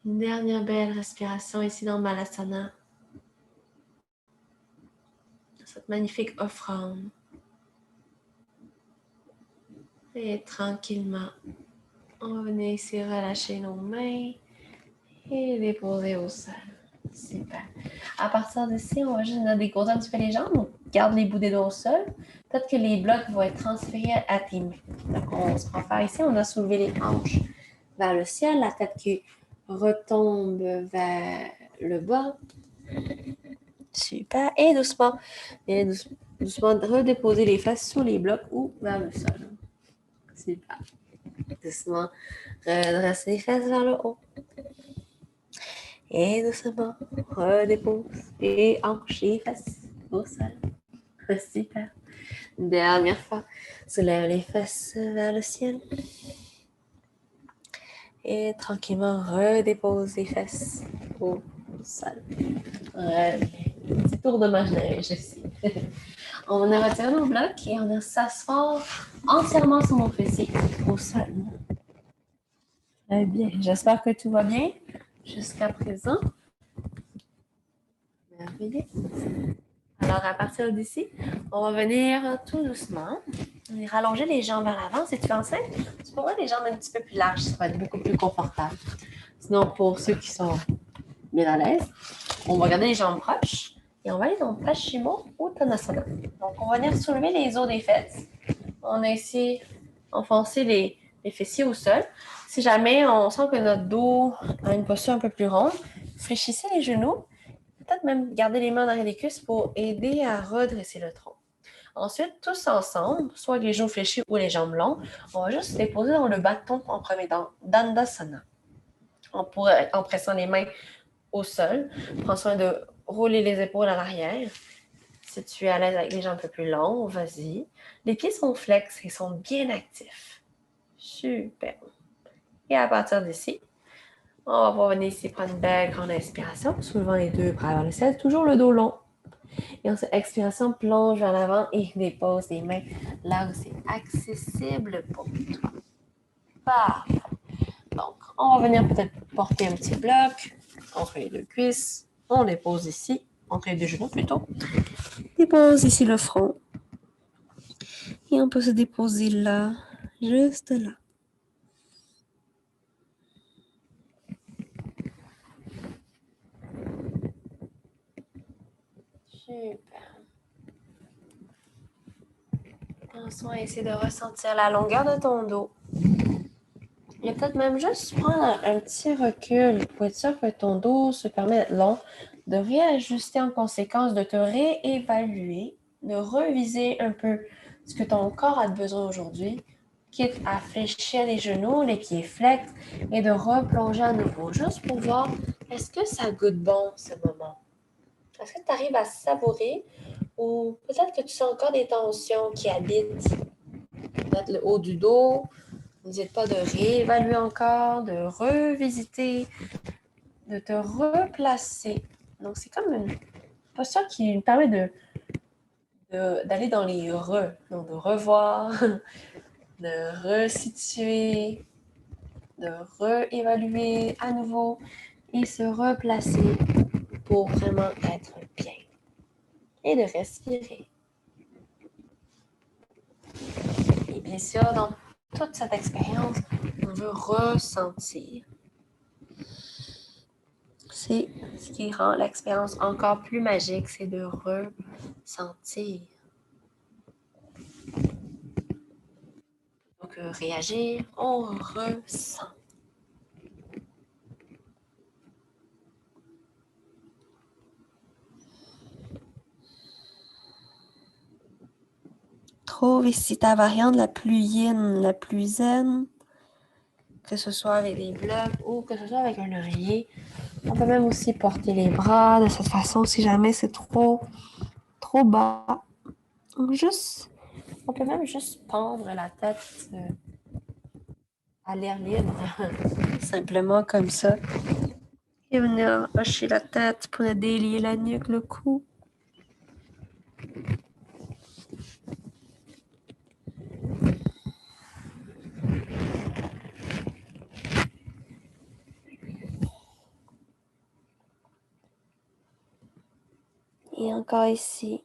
Une dernière belle respiration ici dans Malasana. Cette magnifique offrande. Et tranquillement, on va venir ici relâcher nos mains et les poser au sol. Super. À partir d'ici, on va juste décoser un petit peu les jambes. Donc, garde les bouts des doigts au sol. Peut-être que les blocs vont être transférés à tes mains. Donc, on se prend faire ici. On a soulevé les hanches vers le ciel. La tête qui retombe vers le bas. Super. Et doucement, redéposer les fesses sur les blocs ou vers le sol. Super. Doucement, redresse les fesses vers le haut. Et doucement, redépose les hanches et fesses au sol. Super. Dernière fois, soulève les fesses vers le ciel. Et tranquillement, redépose les fesses au sol. Petit tour de manche-neige ici. On a retiré nos blocs et on s'asseoir entièrement sur nos fessiers au sol. Très bien. J'espère que tout va bien jusqu'à présent. Merveilleux. Alors, à partir d'ici, on va venir tout doucement. On va rallonger les jambes vers l'avant. Si tu es enceinte, tu pourras les jambes un petit peu plus larges. Ça va être beaucoup plus confortable. Sinon, pour ceux qui sont bien à l'aise, on va garder les jambes proches. Et on va aller dans Pashimo Uttanasana. Donc, on va venir soulever les os des fesses. On a ici enfoncé les fessiers au sol. Si jamais on sent que notre dos a une posture un peu plus ronde, fléchissez les genoux. Peut-être même garder les mains derrière les cuisses pour aider à redresser le tronc. Ensuite, tous ensemble, soit les genoux fléchis ou les jambes longues, on va juste les poser dans le bâton en premier Dandasana. En pressant les mains au sol. Prends soin de rouler les épaules à l'arrière. Si tu es à l'aise avec les jambes un peu plus longues, vas-y. Les pieds sont flex et sont bien actifs. Super. Et à partir d'ici, on va venir ici prendre une belle grande inspiration, soulevant les deux bras vers le ciel, toujours le dos long. Et ensuite, expiration, plonge vers l'avant et dépose les mains là où c'est accessible pour toi. Parfait. Donc, on va venir peut-être porter un petit bloc entre les deux cuisses. On dépose ici, entre les deux genoux plutôt. Dépose ici le front. Et on peut se déposer là, juste là. Super. Prends soin, essaie de ressentir la longueur de ton dos. Et peut-être même juste prendre un petit recul pour être sûr que ton dos se permet d'être long, de réajuster en conséquence, de te réévaluer, de reviser un peu ce que ton corps a de besoin aujourd'hui, quitte à fléchir les genoux, les pieds flex, et de replonger à nouveau, juste pour voir est-ce que ça goûte bon ce moment. Est-ce que tu arrives à savourer ou peut-être que tu sens encore des tensions qui habitent peut-être le haut du dos. N'hésite pas de réévaluer encore, de revisiter, de te replacer. Donc, c'est comme une posture qui nous permet d'aller dans les donc de revoir, de resituer, de réévaluer à nouveau et se replacer pour vraiment être bien. Et de respirer. Et bien sûr, dans toute cette expérience, on veut ressentir. C'est ce qui rend l'expérience encore plus magique, c'est de ressentir. Donc, réagir, on ressent. Trouve ici ta variante la plus yin, la plus zen, que ce soit avec des blocs ou que ce soit avec un oreiller. On peut même aussi porter les bras de cette façon si jamais c'est trop bas. Donc on peut même juste pendre la tête à l'air libre, simplement comme ça. Et venir hocher la tête pour délier la nuque, le cou. Et encore ici,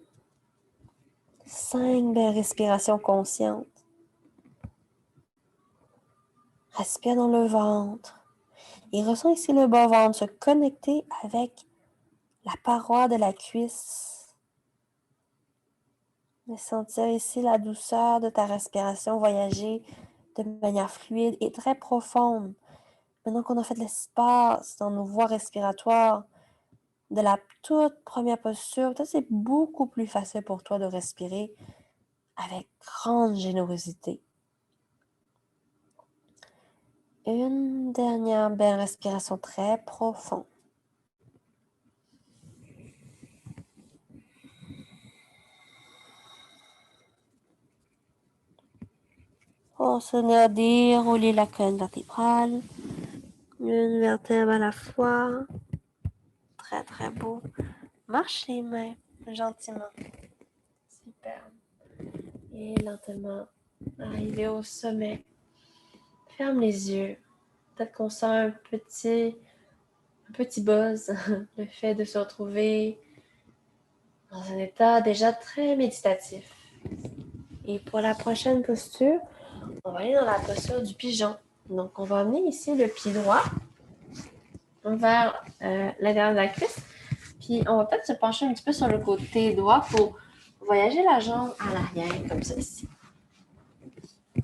5 belles respirations conscientes. Respire dans le ventre. Et ressens ici le bas ventre se connecter avec la paroi de la cuisse. Et sentir ici la douceur de ta respiration voyager de manière fluide et très profonde. Maintenant qu'on a fait l'espace dans nos voies respiratoires, de la toute première posture, peut-être c'est beaucoup plus facile pour toi de respirer avec grande générosité. Une dernière belle respiration très profonde. On se met à dérouler la colonne vertébrale, une vertèbre à la fois. Très très beau. Marche les mains gentiment. Super. Et lentement, arriver au sommet. Ferme les yeux. Peut-être qu'on sent un petit buzz, le fait de se retrouver dans un état déjà très méditatif. Et pour la prochaine posture, on va aller dans la posture du pigeon. Donc, on va amener ici le pied droit vers l'intérieur de la cuisse. Puis on va peut-être se pencher un petit peu sur le côté droit pour voyager la jambe à l'arrière, comme ça ici.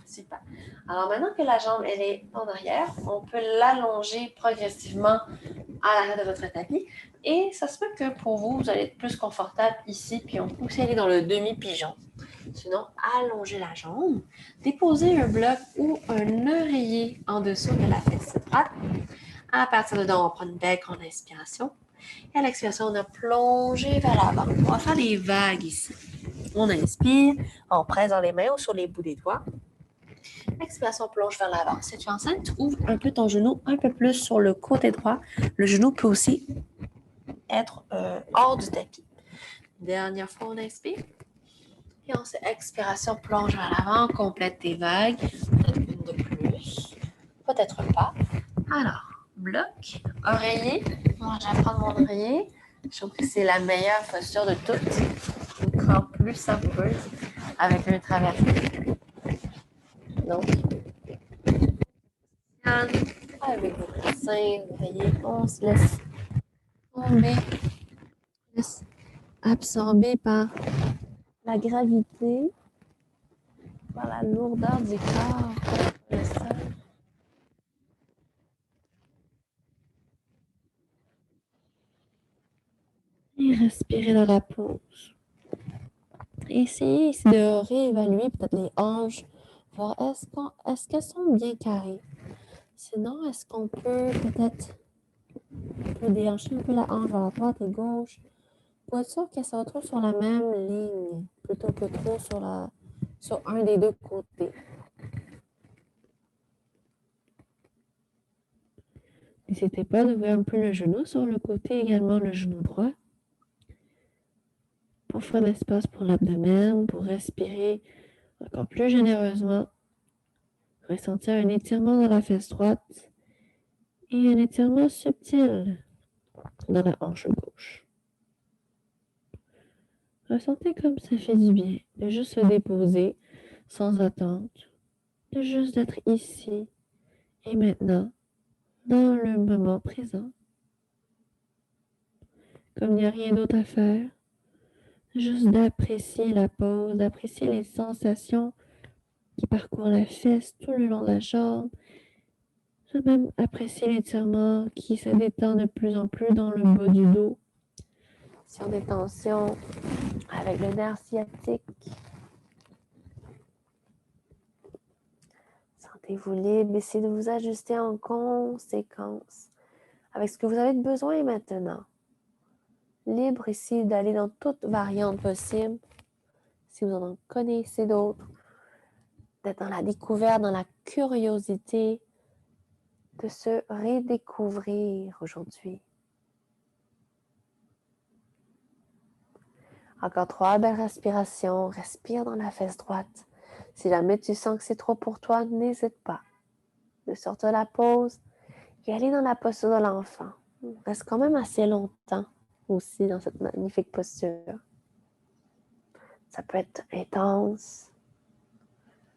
Super. Alors maintenant que la jambe elle est en arrière, on peut l'allonger progressivement à l'arrière de votre tapis. Et ça se peut que pour vous, vous allez être plus confortable ici, puis on peut aussi aller dans le demi-pigeon. Sinon, allongez la jambe, déposez un bloc ou un oreiller en dessous de la fesse droite. À partir de là, on va prendre une belle grande inspiration. Et à l'expiration, on a plongé vers l'avant. On va faire des vagues ici. On inspire, on presse dans les mains ou sur les bouts des doigts. Expiration, plonge vers l'avant. Si tu es enceinte, ouvre un peu ton genou un peu plus sur le côté droit. Le genou peut aussi être hors du tapis. Dernière fois, on inspire. Et on expiration, plonge vers l'avant, complète tes vagues. Peut-être une de plus, peut-être pas. Alors, bloc, oreiller. Moi, je vais prendre mon oreiller. Je trouve que c'est la meilleure posture de toutes. Encore plus savoureuse avec un traversé. Donc, avec vos coussins, l'oreiller, on se laisse tomber, on laisse absorber par la gravité, par la lourdeur du corps, le sol. Et respirer dans la pause. Essayez ici de réévaluer peut-être les hanches, voir est-ce qu'elles sont bien carrées. Sinon, est-ce qu'on peut peut-être déhancher un peu la hanche vers la droite et gauche pour être sûr qu'elle se retrouve sur la même ligne plutôt que trop sur un des deux côtés. N'hésitez pas d'ouvrir un peu le genou sur le côté, également le genou droit. Pour faire de l'espace pour l'abdomen, pour respirer encore plus généreusement. Ressentir un étirement dans la fesse droite et un étirement subtil dans la hanche gauche. Ressentez comme ça fait du bien de juste se déposer sans attente, de juste d'être ici et maintenant, dans le moment présent. Comme il n'y a rien d'autre à faire, juste d'apprécier la pause, d'apprécier les sensations qui parcourent la fesse tout le long de la jambe, de même apprécier l'étirement qui se détend de plus en plus dans le bas du dos, sur des tensions avec le nerf sciatique. Sentez-vous libre, essayez de vous ajuster en conséquence avec ce que vous avez besoin maintenant. Libre ici d'aller dans toute variante possible, si vous en connaissez d'autres, d'être dans la découverte, dans la curiosité, de se redécouvrir aujourd'hui. Encore 3 belles respirations. Respire dans la fesse droite. Si jamais tu sens que c'est trop pour toi, n'hésite pas de sortir de la pause et aller dans la posture de l'enfant. Reste quand même assez longtemps aussi dans cette magnifique posture. Ça peut être intense.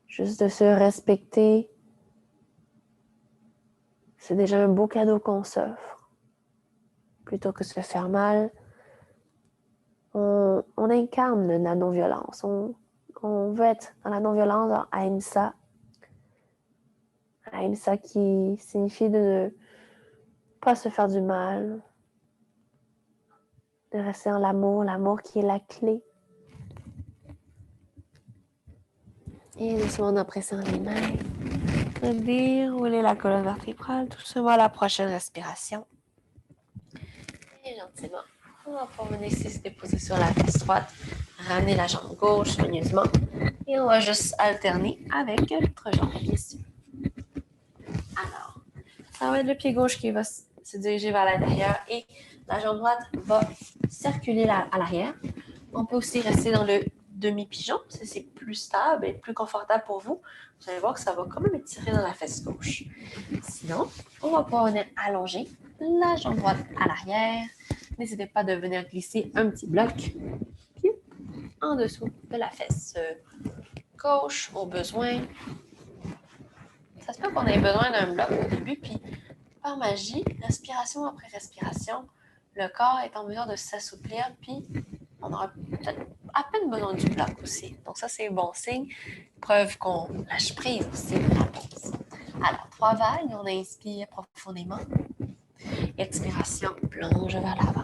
Juste de se respecter, c'est déjà un beau cadeau qu'on s'offre. Plutôt que de se faire mal, on incarne la non-violence. On veut être dans la non-violence, dans Ahimsa. Ahimsa qui signifie de ne pas se faire du mal, de rester dans l'amour qui est la clé. Et doucement en pressant les mains, dérouler la colonne vertébrale, tout doucement à la prochaine respiration. Et gentiment, on va venir ici se déposer sur la fesse droite, ramener la jambe gauche soigneusement et on va juste alterner avec l'autre jambe, bien sûr. Alors, ça va être le pied gauche qui va se diriger vers l'intérieur et la jambe droite va circuler à l'arrière. On peut aussi rester dans le demi-pigeon, si c'est plus stable et plus confortable pour vous. Vous allez voir que ça va quand même étirer dans la fesse gauche. Sinon, on va pouvoir venir allonger la jambe droite à l'arrière. N'hésitez pas de venir glisser un petit bloc puis en dessous de la fesse gauche au besoin. Ça se peut qu'on ait besoin d'un bloc au début, puis par magie, respiration après respiration, le corps est en mesure de s'assouplir, puis on aura peut-être à peine besoin du bloc aussi. Donc ça, c'est un bon signe. Preuve qu'on lâche prise aussi de la pause. Alors, 3 vagues, on inspire profondément. Expiration, plonge vers l'avant.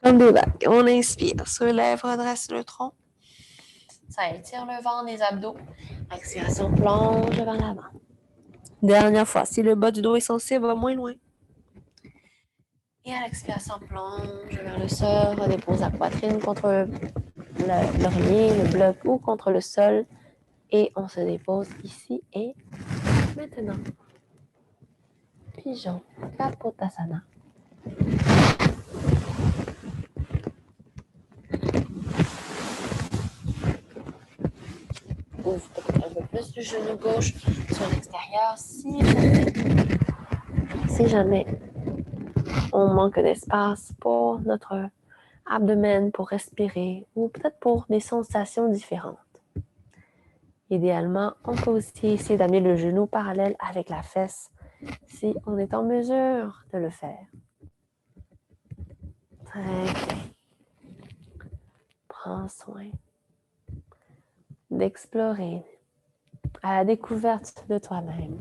Comme des vagues, on inspire, soulève, redresse le tronc. Ça étire le ventre des abdos. Expiration, plonge vers l'avant. Dernière fois, si le bas du dos est sensible, va moins loin. Et à l'expiration, plonge vers le sol, redépose la poitrine contre l'oreiller, le bloc ou contre le sol. Et on se dépose ici et maintenant. Pigeon, Kapotasana. Ouvre peut-être un peu plus du genou gauche sur l'extérieur si jamais on manque d'espace pour notre abdomen, pour respirer ou peut-être pour des sensations différentes. Idéalement, on peut aussi essayer d'amener le genou parallèle avec la fesse si on est en mesure de le faire. Très bien. Prends soin d'explorer à la découverte de toi-même,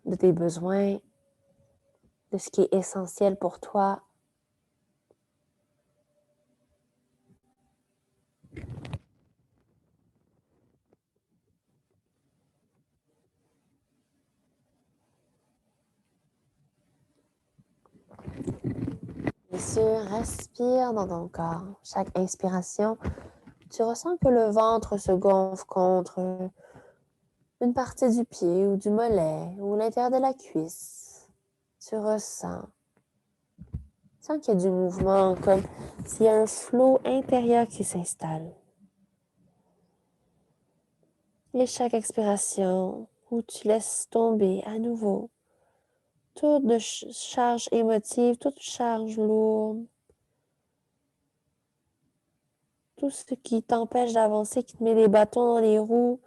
de tes besoins, de ce qui est essentiel pour toi. Bien sûr, respire dans ton corps. Chaque inspiration, tu ressens que le ventre se gonfle contre une partie du pied ou du mollet ou l'intérieur de la cuisse. Tu ressens. Tu sens qu'il y a du mouvement, comme s'il y a un flot intérieur qui s'installe. Et chaque expiration, où tu laisses tomber à nouveau toute de charge émotive, toute charge lourde, tout ce qui t'empêche d'avancer, qui te met des bâtons dans les roues,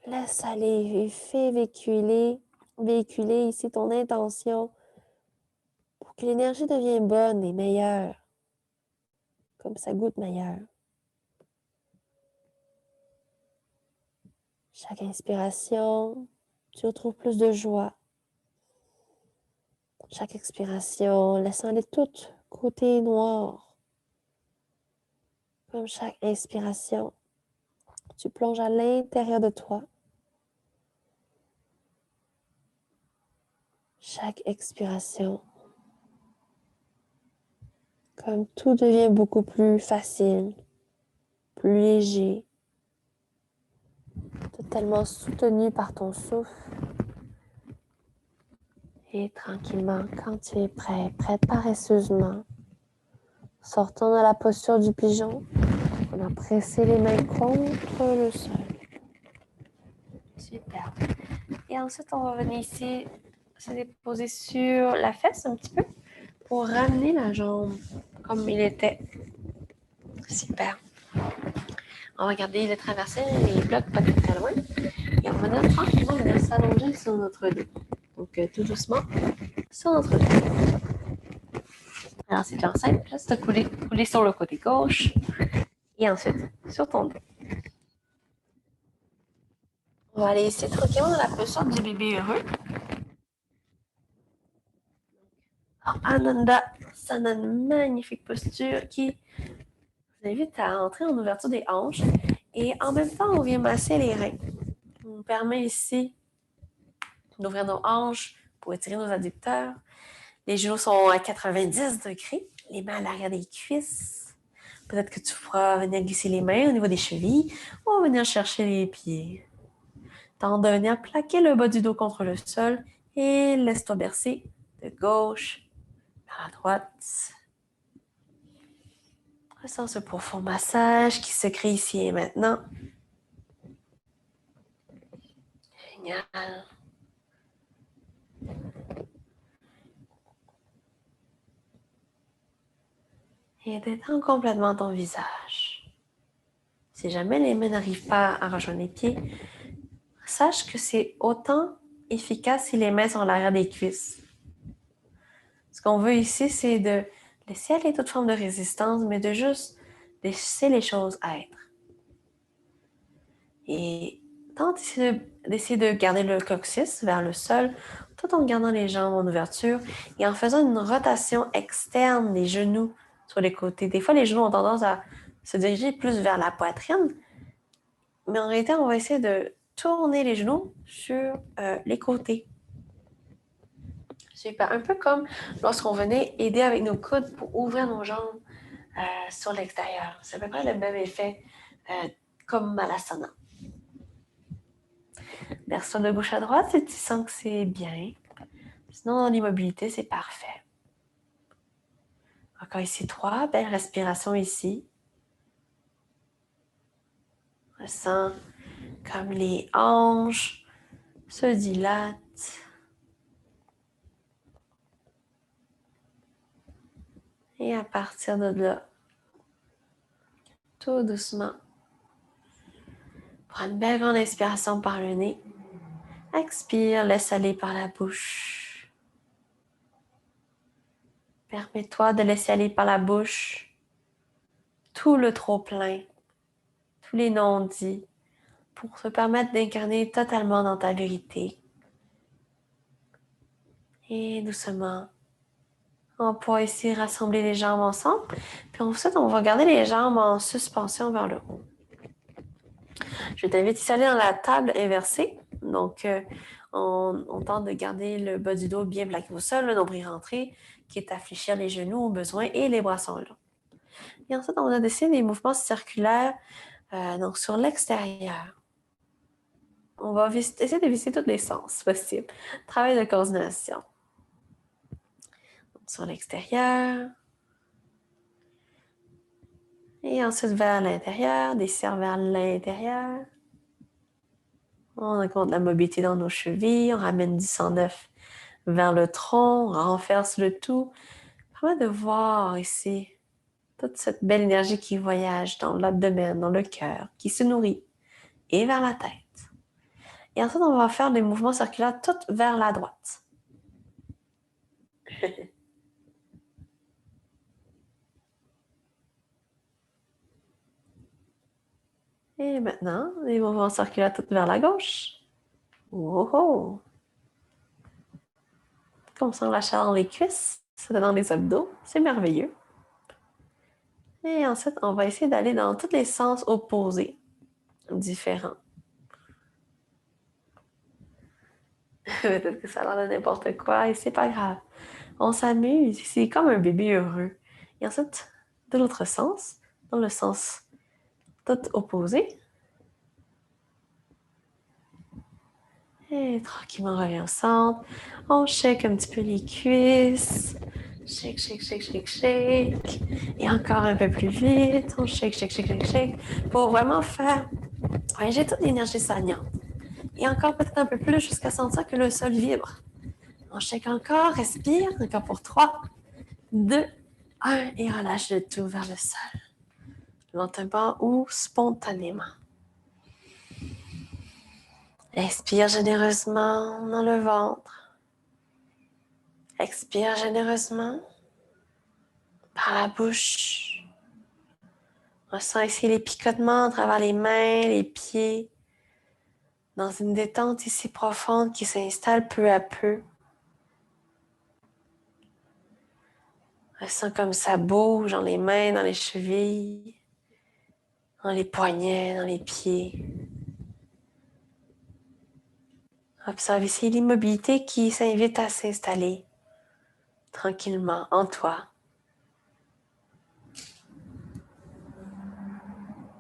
laisse aller et fais véhiculer ici ton intention pour que l'énergie devienne bonne et meilleure, comme ça goûte meilleur. Chaque inspiration, tu retrouves plus de joie. Chaque expiration, laissant aller tout côté noir. Comme chaque inspiration, tu plonges à l'intérieur de toi. Chaque expiration, comme tout devient beaucoup plus facile, plus léger, totalement soutenu par ton souffle. Et tranquillement, quand tu es prête paresseusement, sortant de la posture du pigeon, on a pressé les mains contre le sol. Super. Et ensuite, on va venir ici se déposer sur la fesse un petit peu pour ramener la jambe comme il était. Super. On va garder le traverser les blocs pas très loin. Et on va tranquillement venir s'allonger sur notre dos. Donc, tout doucement sur notre dos. Alors, c'est bien simple. Juste couler sur le côté gauche. Et ensuite, sur ton dos. On va aller ici tranquillement dans la posture du bébé heureux. Alors, Ananda, ça a une magnifique posture qui vous invite à entrer en ouverture des hanches. Et en même temps, on vient masser les reins. On permet ici d'ouvrir nos hanches pour étirer nos adducteurs. Les genoux sont à 90 degrés. Les mains à l'arrière des cuisses. Peut-être que tu pourras venir glisser les mains au niveau des chevilles ou venir chercher les pieds. Tente de venir plaquer le bas du dos contre le sol et laisse-toi bercer de gauche à droite. Ressens ce profond massage qui se crée ici et maintenant. Génial. Et détends complètement ton visage. Si jamais les mains n'arrivent pas à rejoindre les pieds, sache que c'est autant efficace si les mains sont à l'arrière des cuisses. qu'on veut ici, c'est de laisser aller toute forme de résistance, mais de juste laisser les choses être. Et tente d'essayer de garder le coccyx vers le sol, tout en gardant les jambes en ouverture et en faisant une rotation externe des genoux sur les côtés. Des fois, les genoux ont tendance à se diriger plus vers la poitrine, mais en réalité, on va essayer de tourner les genoux sur les côtés. Super. Un peu comme lorsqu'on venait aider avec nos coudes pour ouvrir nos jambes sur l'extérieur. C'est à peu près le même effet comme Malasana. Version de gauche à droite si tu sens que c'est bien. Sinon, dans l'immobilité, c'est parfait. Encore ici, 3. Belle respiration ici. Ressens comme les hanches se dilatent. Et à partir de là, tout doucement, prends une belle grande inspiration par le nez. Expire, laisse aller par la bouche. Permets-toi de laisser aller par la bouche tout le trop-plein, tous les non-dits, pour te permettre d'incarner totalement dans ta vérité. Et doucement, on pourra ici rassembler les jambes ensemble. Puis ensuite, on va garder les jambes en suspension vers le haut. Je t'invite ici à aller dans la table inversée. Donc, on tente de garder le bas du dos bien plaqué au sol, le nombril rentré, qui est à fléchir les genoux au besoin et les bras sont longs. Et ensuite, on a dessiné des mouvements circulaires donc sur l'extérieur. On va essayer de visiter tous les sens possibles. Travail de coordination. Donc, sur l'extérieur. Et ensuite vers l'intérieur, descend vers l'intérieur. On augmente la mobilité dans nos chevilles, on ramène du sang neuf vers le tronc, on renverse le tout. Permet de voir ici toute cette belle énergie qui voyage dans l'abdomen, dans le cœur, qui se nourrit, et vers la tête. Et ensuite, on va faire des mouvements circulaires tout vers la droite. Et maintenant, des mouvements circulaires tout vers la gauche. Oh oh! Comme ça, on la chaleur dans les cuisses, dans les abdos. C'est merveilleux. Et ensuite, on va essayer d'aller dans tous les sens opposés, différents. Peut-être que ça a l'air de n'importe quoi et c'est pas grave. On s'amuse, c'est comme un bébé heureux. Et ensuite, de l'autre sens, dans le sens tout opposé. Et tranquillement, on revient au centre. On shake un petit peu les cuisses. Shake, shake, shake, shake, shake. Et encore un peu plus vite. On shake, shake, shake, shake, shake. Pour vraiment faire j'ai toute l'énergie saignante. Et encore peut-être un peu plus jusqu'à sentir que le sol vibre. On shake encore, respire. Encore pour 3, 2, 1. Et relâche le tout vers le sol. Lentement ou spontanément. Expire généreusement dans le ventre. Expire généreusement par la bouche. Ressens ici les picotements à travers les mains, les pieds. Dans une détente ici profonde qui s'installe peu à peu. Ressens comme ça bouge dans les mains, dans les chevilles, dans les poignets, dans les pieds. Observe ici l'immobilité qui s'invite à s'installer tranquillement en toi.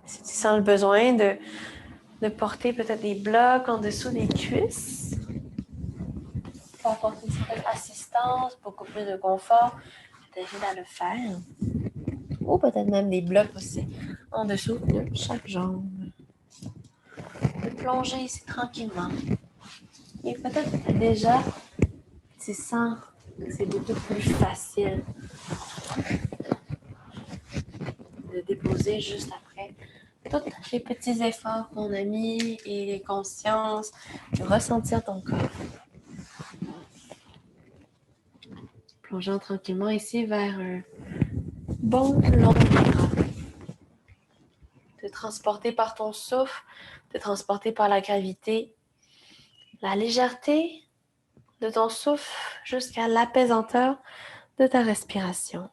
Si tu sens le besoin de porter peut-être des blocs en dessous des cuisses, pour apporter une certaine assistance, beaucoup plus de confort, je t'invite à le faire. Ou peut-être même des blocs aussi en dessous de chaque jambe. De plonger ici tranquillement. Et peut-être que déjà, tu sens que c'est beaucoup plus facile de déposer juste après tous les petits efforts qu'on a mis et les consciences, de ressentir ton corps. Plongeant tranquillement ici vers un bon long virage. Te transporter par ton souffle, te transporter par la gravité, la légèreté de ton souffle jusqu'à l'apaisanteur de ta respiration.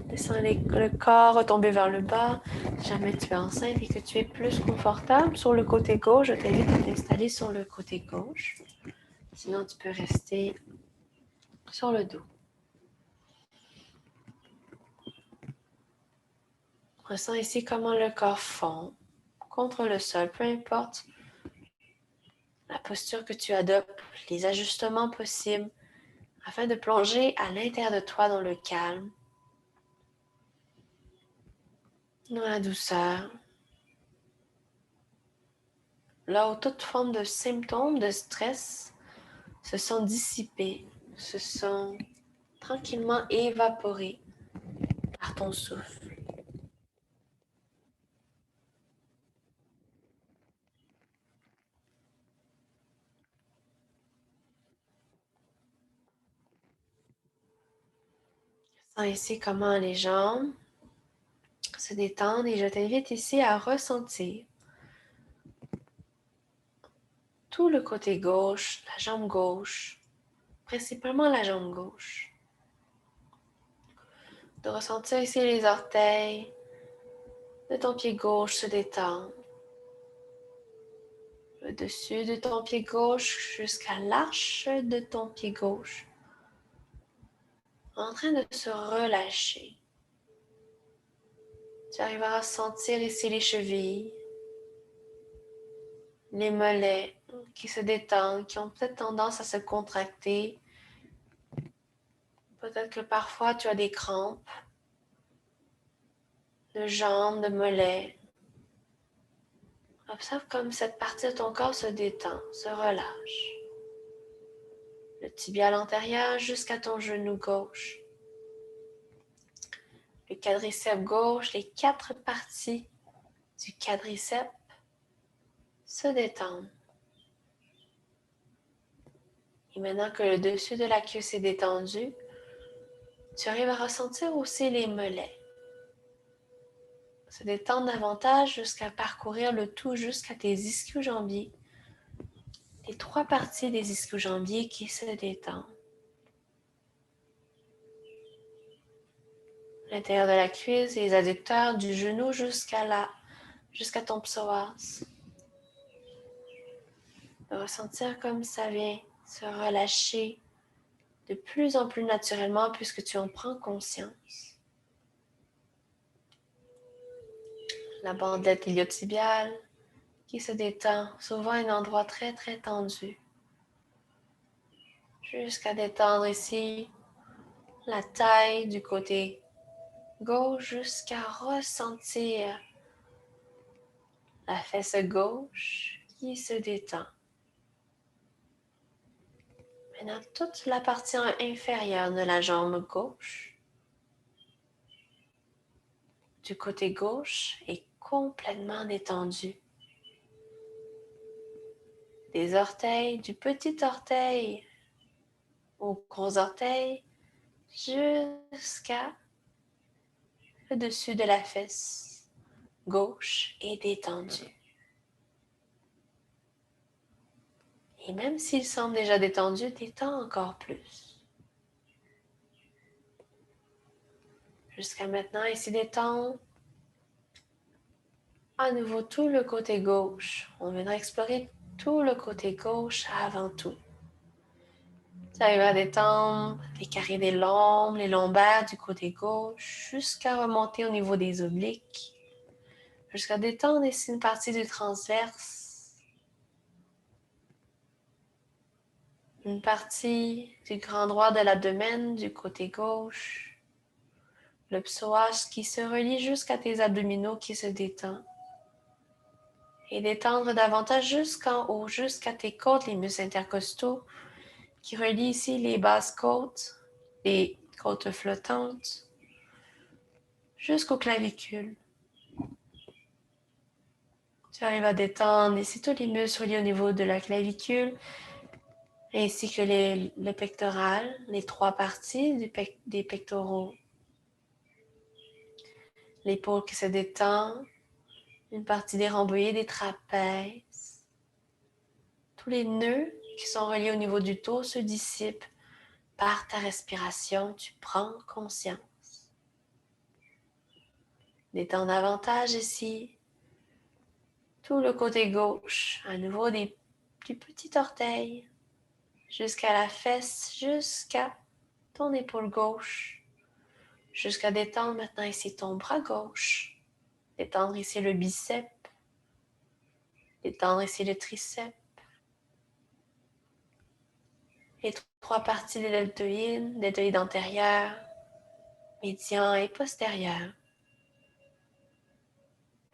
Descends le corps, retomber vers le bas. Si jamais tu es enceinte et que tu es plus confortable sur le côté gauche, je t'invite à t'installer sur le côté gauche. Sinon, tu peux rester sur le dos. Ressens ici comment le corps fond contre le sol, peu importe la posture que tu adoptes, les ajustements possibles afin de plonger à l'intérieur de toi dans le calme, dans la douceur, là où toute forme de symptômes de stress se sont dissipés, se sont tranquillement évaporés par ton souffle. Sens ici comment les jambes se détendent et je t'invite ici à ressentir tout le côté gauche, la jambe gauche, principalement la jambe gauche. De ressentir ici les orteils de ton pied gauche se détendre. Le dessus de ton pied gauche jusqu'à l'arche de ton pied gauche. En train de se relâcher. Tu arriveras à sentir ici les chevilles, les mollets qui se détendent, qui ont peut-être tendance à se contracter. Peut-être que parfois tu as des crampes de jambes, de mollets. Observe comme cette partie de ton corps se détend, se relâche. Le tibial antérieur jusqu'à ton genou gauche. Le quadriceps gauche, les 4 parties du quadriceps se détendent. Et maintenant que le dessus de la queue s'est détendu, tu arrives à ressentir aussi les mollets. Se détendre davantage jusqu'à parcourir le tout jusqu'à tes ischio-jambiers. Les 3 parties des ischio-jambiers qui se détendent. L'intérieur de la cuisse et les adducteurs du genou jusqu'à ton psoas. De ressentir comme ça vient se relâcher de plus en plus naturellement puisque tu en prends conscience. La bandelette iliotibiale qui se détend, souvent un endroit très très tendu. Jusqu'à détendre ici la taille du côté gauche jusqu'à ressentir la fesse gauche qui se détend. Maintenant, toute la partie inférieure de la jambe gauche, du côté gauche, est complètement détendue. Des orteils, du petit orteil au gros orteil, jusqu'à le dessus de la fesse gauche est détendu. Et même s'il semble déjà détendu, détends encore plus. Jusqu'à maintenant, ici détend à nouveau tout le côté gauche. On viendra explorer tout le côté gauche avant tout. Tu arrives à détendre les carrés des lombes, les lombaires du côté gauche, jusqu'à remonter au niveau des obliques, jusqu'à détendre ici une partie du transverse, une partie du grand droit de l'abdomen du côté gauche, le psoas qui se relie jusqu'à tes abdominaux qui se détend. Et d'étendre davantage jusqu'en haut, jusqu'à tes côtes, les muscles intercostaux qui relient ici les basses côtes, les côtes flottantes, jusqu'aux clavicules. Tu arrives à détendre ici tous les muscles reliés au niveau de la clavicule, ainsi que le pectoral, les 3 parties des pectoraux. L'épaule qui se détend, une partie des rhomboïdes, des trapèzes. Tous les nœuds qui sont reliés au niveau du dos se dissipent par ta respiration. Tu prends conscience. Détends davantage ici. Tout le côté gauche, à nouveau du petit orteil jusqu'à la fesse, jusqu'à ton épaule gauche, jusqu'à détendre maintenant ici ton bras gauche, détendre ici le biceps, détendre ici le triceps, les 3 parties des deltoïdes antérieur, médian et postérieur,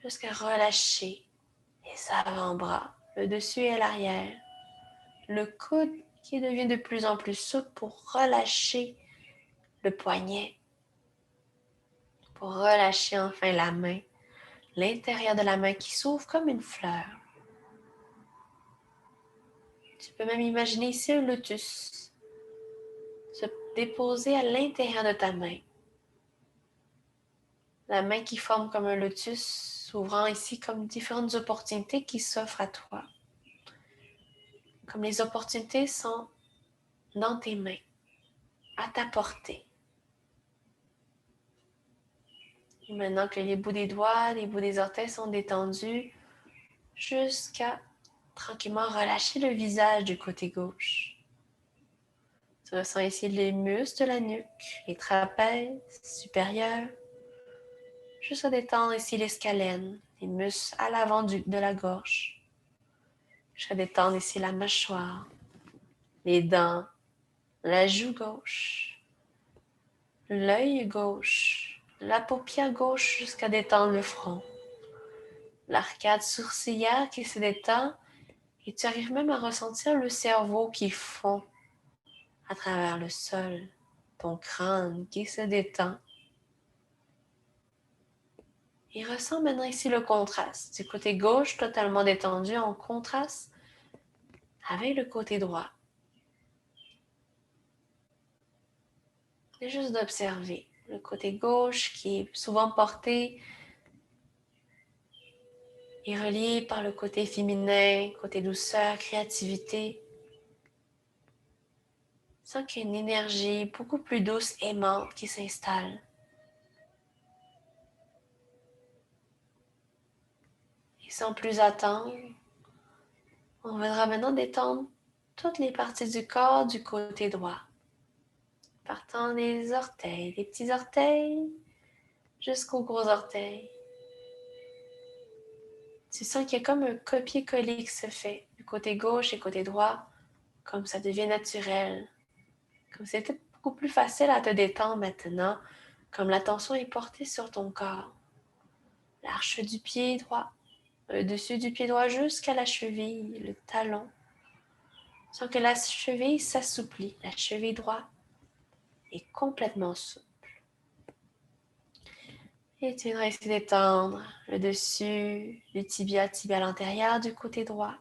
jusqu'à relâcher les avant-bras, le dessus et l'arrière, le coude qui devient de plus en plus souple pour relâcher le poignet, pour relâcher enfin la main, l'intérieur de la main qui s'ouvre comme une fleur. Tu peux même imaginer ici un lotus se déposer à l'intérieur de ta main. La main qui forme comme un lotus, s'ouvrant ici comme différentes opportunités qui s'offrent à toi. Comme les opportunités sont dans tes mains, à ta portée. Et maintenant que les bouts des doigts, les bouts des orteils sont détendus, jusqu'à tranquillement relâcher le visage du côté gauche. Tu ressens ici les muscles de la nuque, les trapèzes supérieurs, jusqu'à détendre ici les scalènes, les muscles à l'avant de la gorge, jusqu'à détendre ici la mâchoire, les dents, la joue gauche, l'œil gauche, la paupière gauche jusqu'à détendre le front, l'arcade sourcilière qui se détend et tu arrives même à ressentir le cerveau qui fond à travers le sol, ton crâne qui se détend. Et ressens maintenant ici le contraste du côté gauche totalement détendu en contraste avec le côté droit. C'est juste d'observer le côté gauche qui est souvent porté et relié par le côté féminin, côté douceur, créativité. Sens qu'il y a une énergie beaucoup plus douce, aimante qui s'installe. Et sans plus attendre, on viendra maintenant détendre toutes les parties du corps du côté droit. Partant des orteils, des petits orteils, jusqu'aux gros orteils. Tu sens qu'il y a comme un copier-coller qui se fait du côté gauche et côté droit, comme ça devient naturel. Comme c'est peut-être beaucoup plus facile à te détendre maintenant, comme l'attention est portée sur ton corps. L'arche du pied droit, le dessus du pied droit jusqu'à la cheville, le talon. Sans que la cheville s'assouplit, la cheville droite est complètement souple. Et tu viendras essayer d'étendre le dessus, le tibial antérieur du côté droit,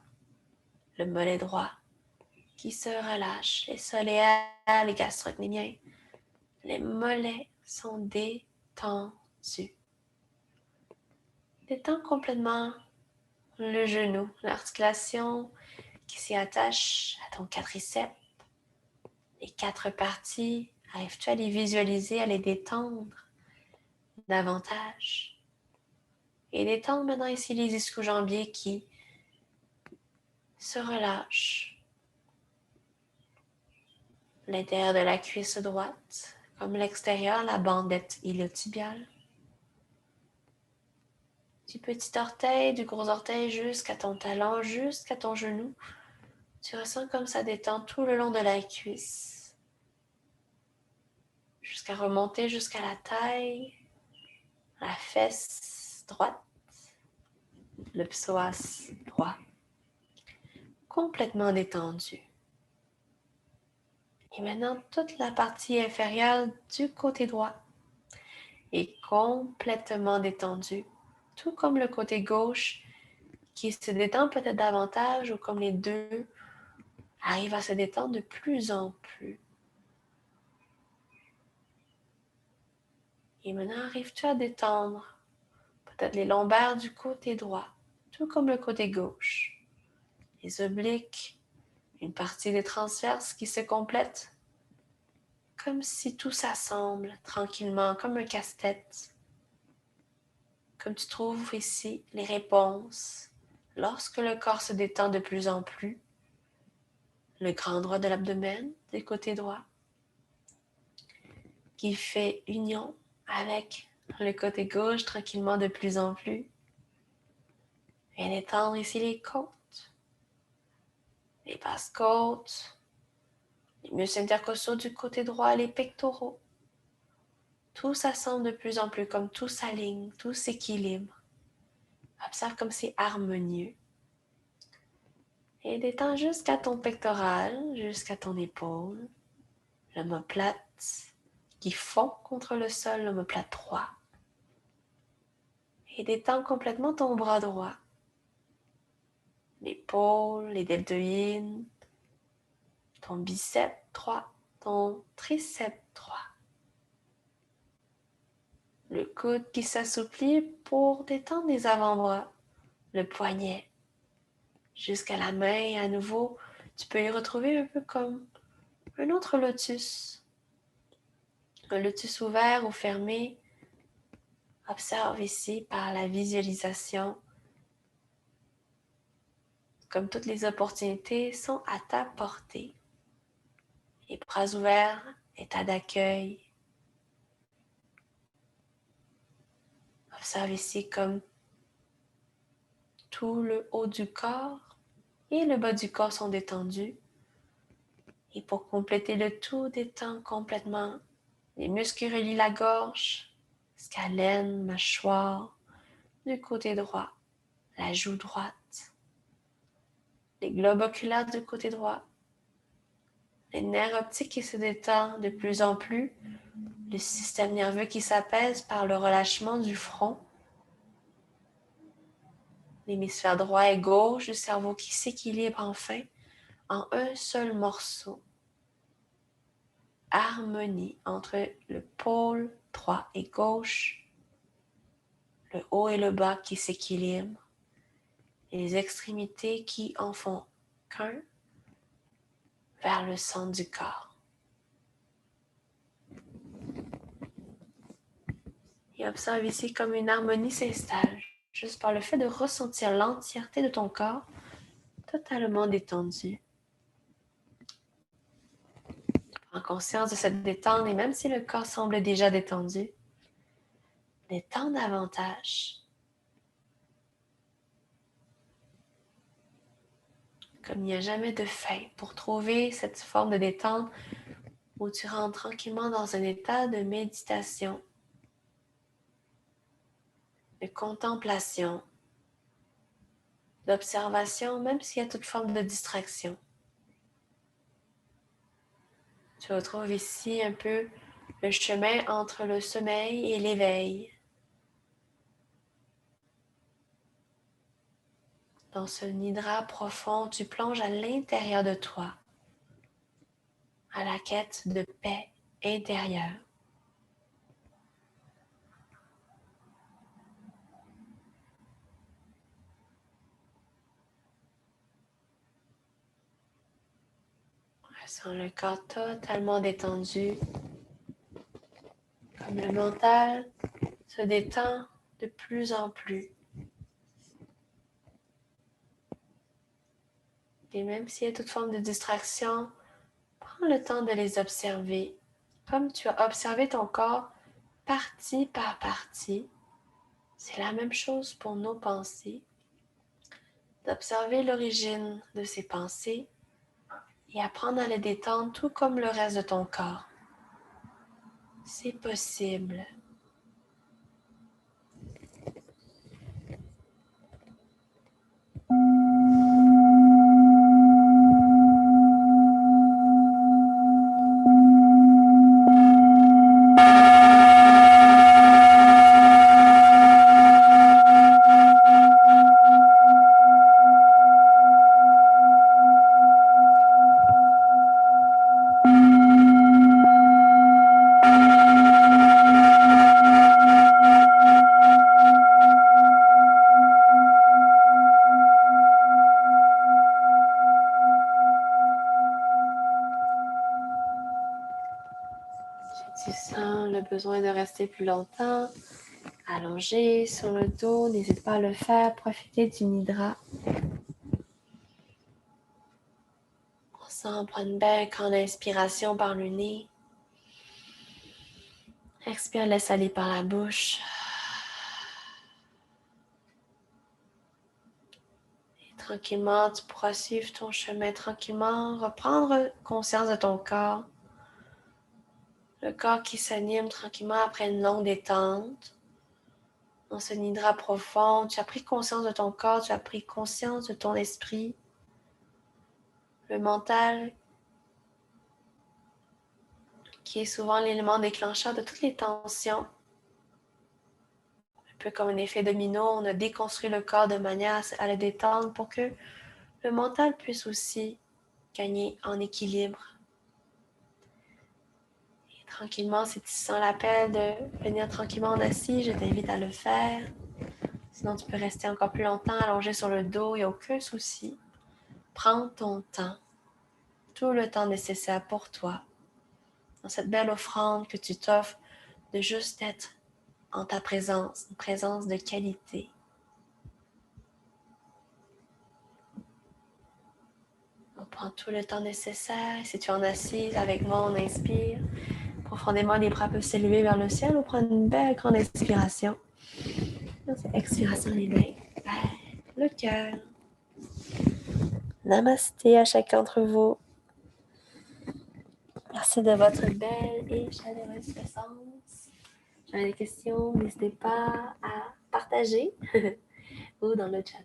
le mollet droit qui se relâche, les soléaires, les gastrocnémiens. Les mollets sont détendus. Détends complètement le genou, l'articulation qui s'y attache à ton quadriceps. Les 4 parties, arrives-tu à les visualiser, à les détendre davantage? Et détendre maintenant ici les ischio-jambiers qui se relâchent. L'intérieur de la cuisse droite, comme l'extérieur, la bandette iliotibiale. Du petit orteil, du gros orteil jusqu'à ton talon, jusqu'à ton genou. Tu ressens comme ça détend tout le long de la cuisse. Jusqu'à remonter jusqu'à la taille, la fesse droite, le psoas droit. Complètement détendu. Et maintenant, toute la partie inférieure du côté droit est complètement détendue, tout comme le côté gauche qui se détend peut-être davantage ou comme les deux arrivent à se détendre de plus en plus. Et maintenant, arrives-tu à détendre peut-être les lombaires du côté droit, tout comme le côté gauche, les obliques, une partie des transverses qui se complètent, comme si tout s'assemble tranquillement, comme un casse-tête. Comme tu trouves ici les réponses lorsque le corps se détend de plus en plus, le grand droit de l'abdomen du côté droit, qui fait union avec le côté gauche tranquillement de plus en plus. Viens détendre ici les côtes, les basses côtes, les muscles intercostaux du côté droit, les pectoraux. Tout s'assemble de plus en plus, comme tout s'aligne, tout s'équilibre. Observe comme c'est harmonieux. Et détends jusqu'à ton pectoral, jusqu'à ton épaule, l'omoplate qui fond contre le sol, l'omoplate droit. Et détends complètement ton bras droit, l'épaule, les deltoïdes, ton biceps droit, ton triceps droit. Le coude qui s'assouplit pour détendre les avant-bras, le poignet, jusqu'à la main et à nouveau, tu peux y retrouver un peu comme un autre lotus. Un lotus ouvert ou fermé. Observe ici par la visualisation. Comme toutes les opportunités sont à ta portée. Les bras ouverts, état d'accueil. Observe ici comme tout le haut du corps et le bas du corps sont détendus. Et pour compléter le tout, détends complètement les muscles qui relient la gorge, scalène, mâchoire, du côté droit, la joue droite, les globes oculaires du côté droit, les nerfs optiques qui se détendent de plus en plus, le système nerveux qui s'apaise par le relâchement du front, l'hémisphère droit et gauche du cerveau qui s'équilibre enfin en un seul morceau. Harmonie entre le pôle droit et gauche, le haut et le bas qui s'équilibrent, les extrémités qui en font qu'un vers le centre du corps. Et observe ici comme une harmonie s'installe, juste par le fait de ressentir l'entièreté de ton corps totalement détendu. Prends conscience de cette détente et même si le corps semble déjà détendu, détends davantage. Comme il n'y a jamais de fin pour trouver cette forme de détente où tu rentres tranquillement dans un état de méditation, de contemplation, d'observation, même s'il y a toute forme de distraction. Tu retrouves ici un peu le chemin entre le sommeil et l'éveil. Dans ce nidra profond, tu plonges à l'intérieur de toi, à la quête de paix intérieure. Ressens le corps totalement détendu, comme le mental se détend de plus en plus. Et même s'il y a toute forme de distraction, prends le temps de les observer, comme tu as observé ton corps partie par partie. C'est la même chose pour nos pensées, d'observer l'origine de ces pensées et apprendre à les détendre tout comme le reste de ton corps. C'est possible. besoin de rester plus longtemps, allongé sur le dos, n'hésite pas à le faire. Profitez du nidra. On sent prendre une belle grande inspiration par le nez. Expire, laisse aller par la bouche. Et tranquillement, tu pourras suivre ton chemin tranquillement, reprendre conscience de ton corps. Le corps qui s'anime tranquillement après une longue détente. Dans ce nidra profond, tu as pris conscience de ton corps, tu as pris conscience de ton esprit. Le mental, qui est souvent l'élément déclencheur de toutes les tensions. Un peu comme un effet domino, on a déconstruit le corps de manière à le détendre pour que le mental puisse aussi gagner en équilibre. Et tranquillement, si tu sens l'appel de venir tranquillement en assis, je t'invite à le faire. Sinon, tu peux rester encore plus longtemps allongé sur le dos, il n'y a aucun souci. Prends ton temps, tout le temps nécessaire pour toi, dans cette belle offrande que tu t'offres de juste être en ta présence, une présence de qualité. On prend tout le temps nécessaire. Si tu es en assise avec moi, on inspire. Profondément, les bras peuvent s'élever vers le ciel. On prend une belle grande inspiration. Expiration, les mains vers le cœur. Namasté à chacun d'entre vous. Merci de votre belle et chaleureuse présence. Si vous avez des questions, n'hésitez pas à partager ou dans le chat.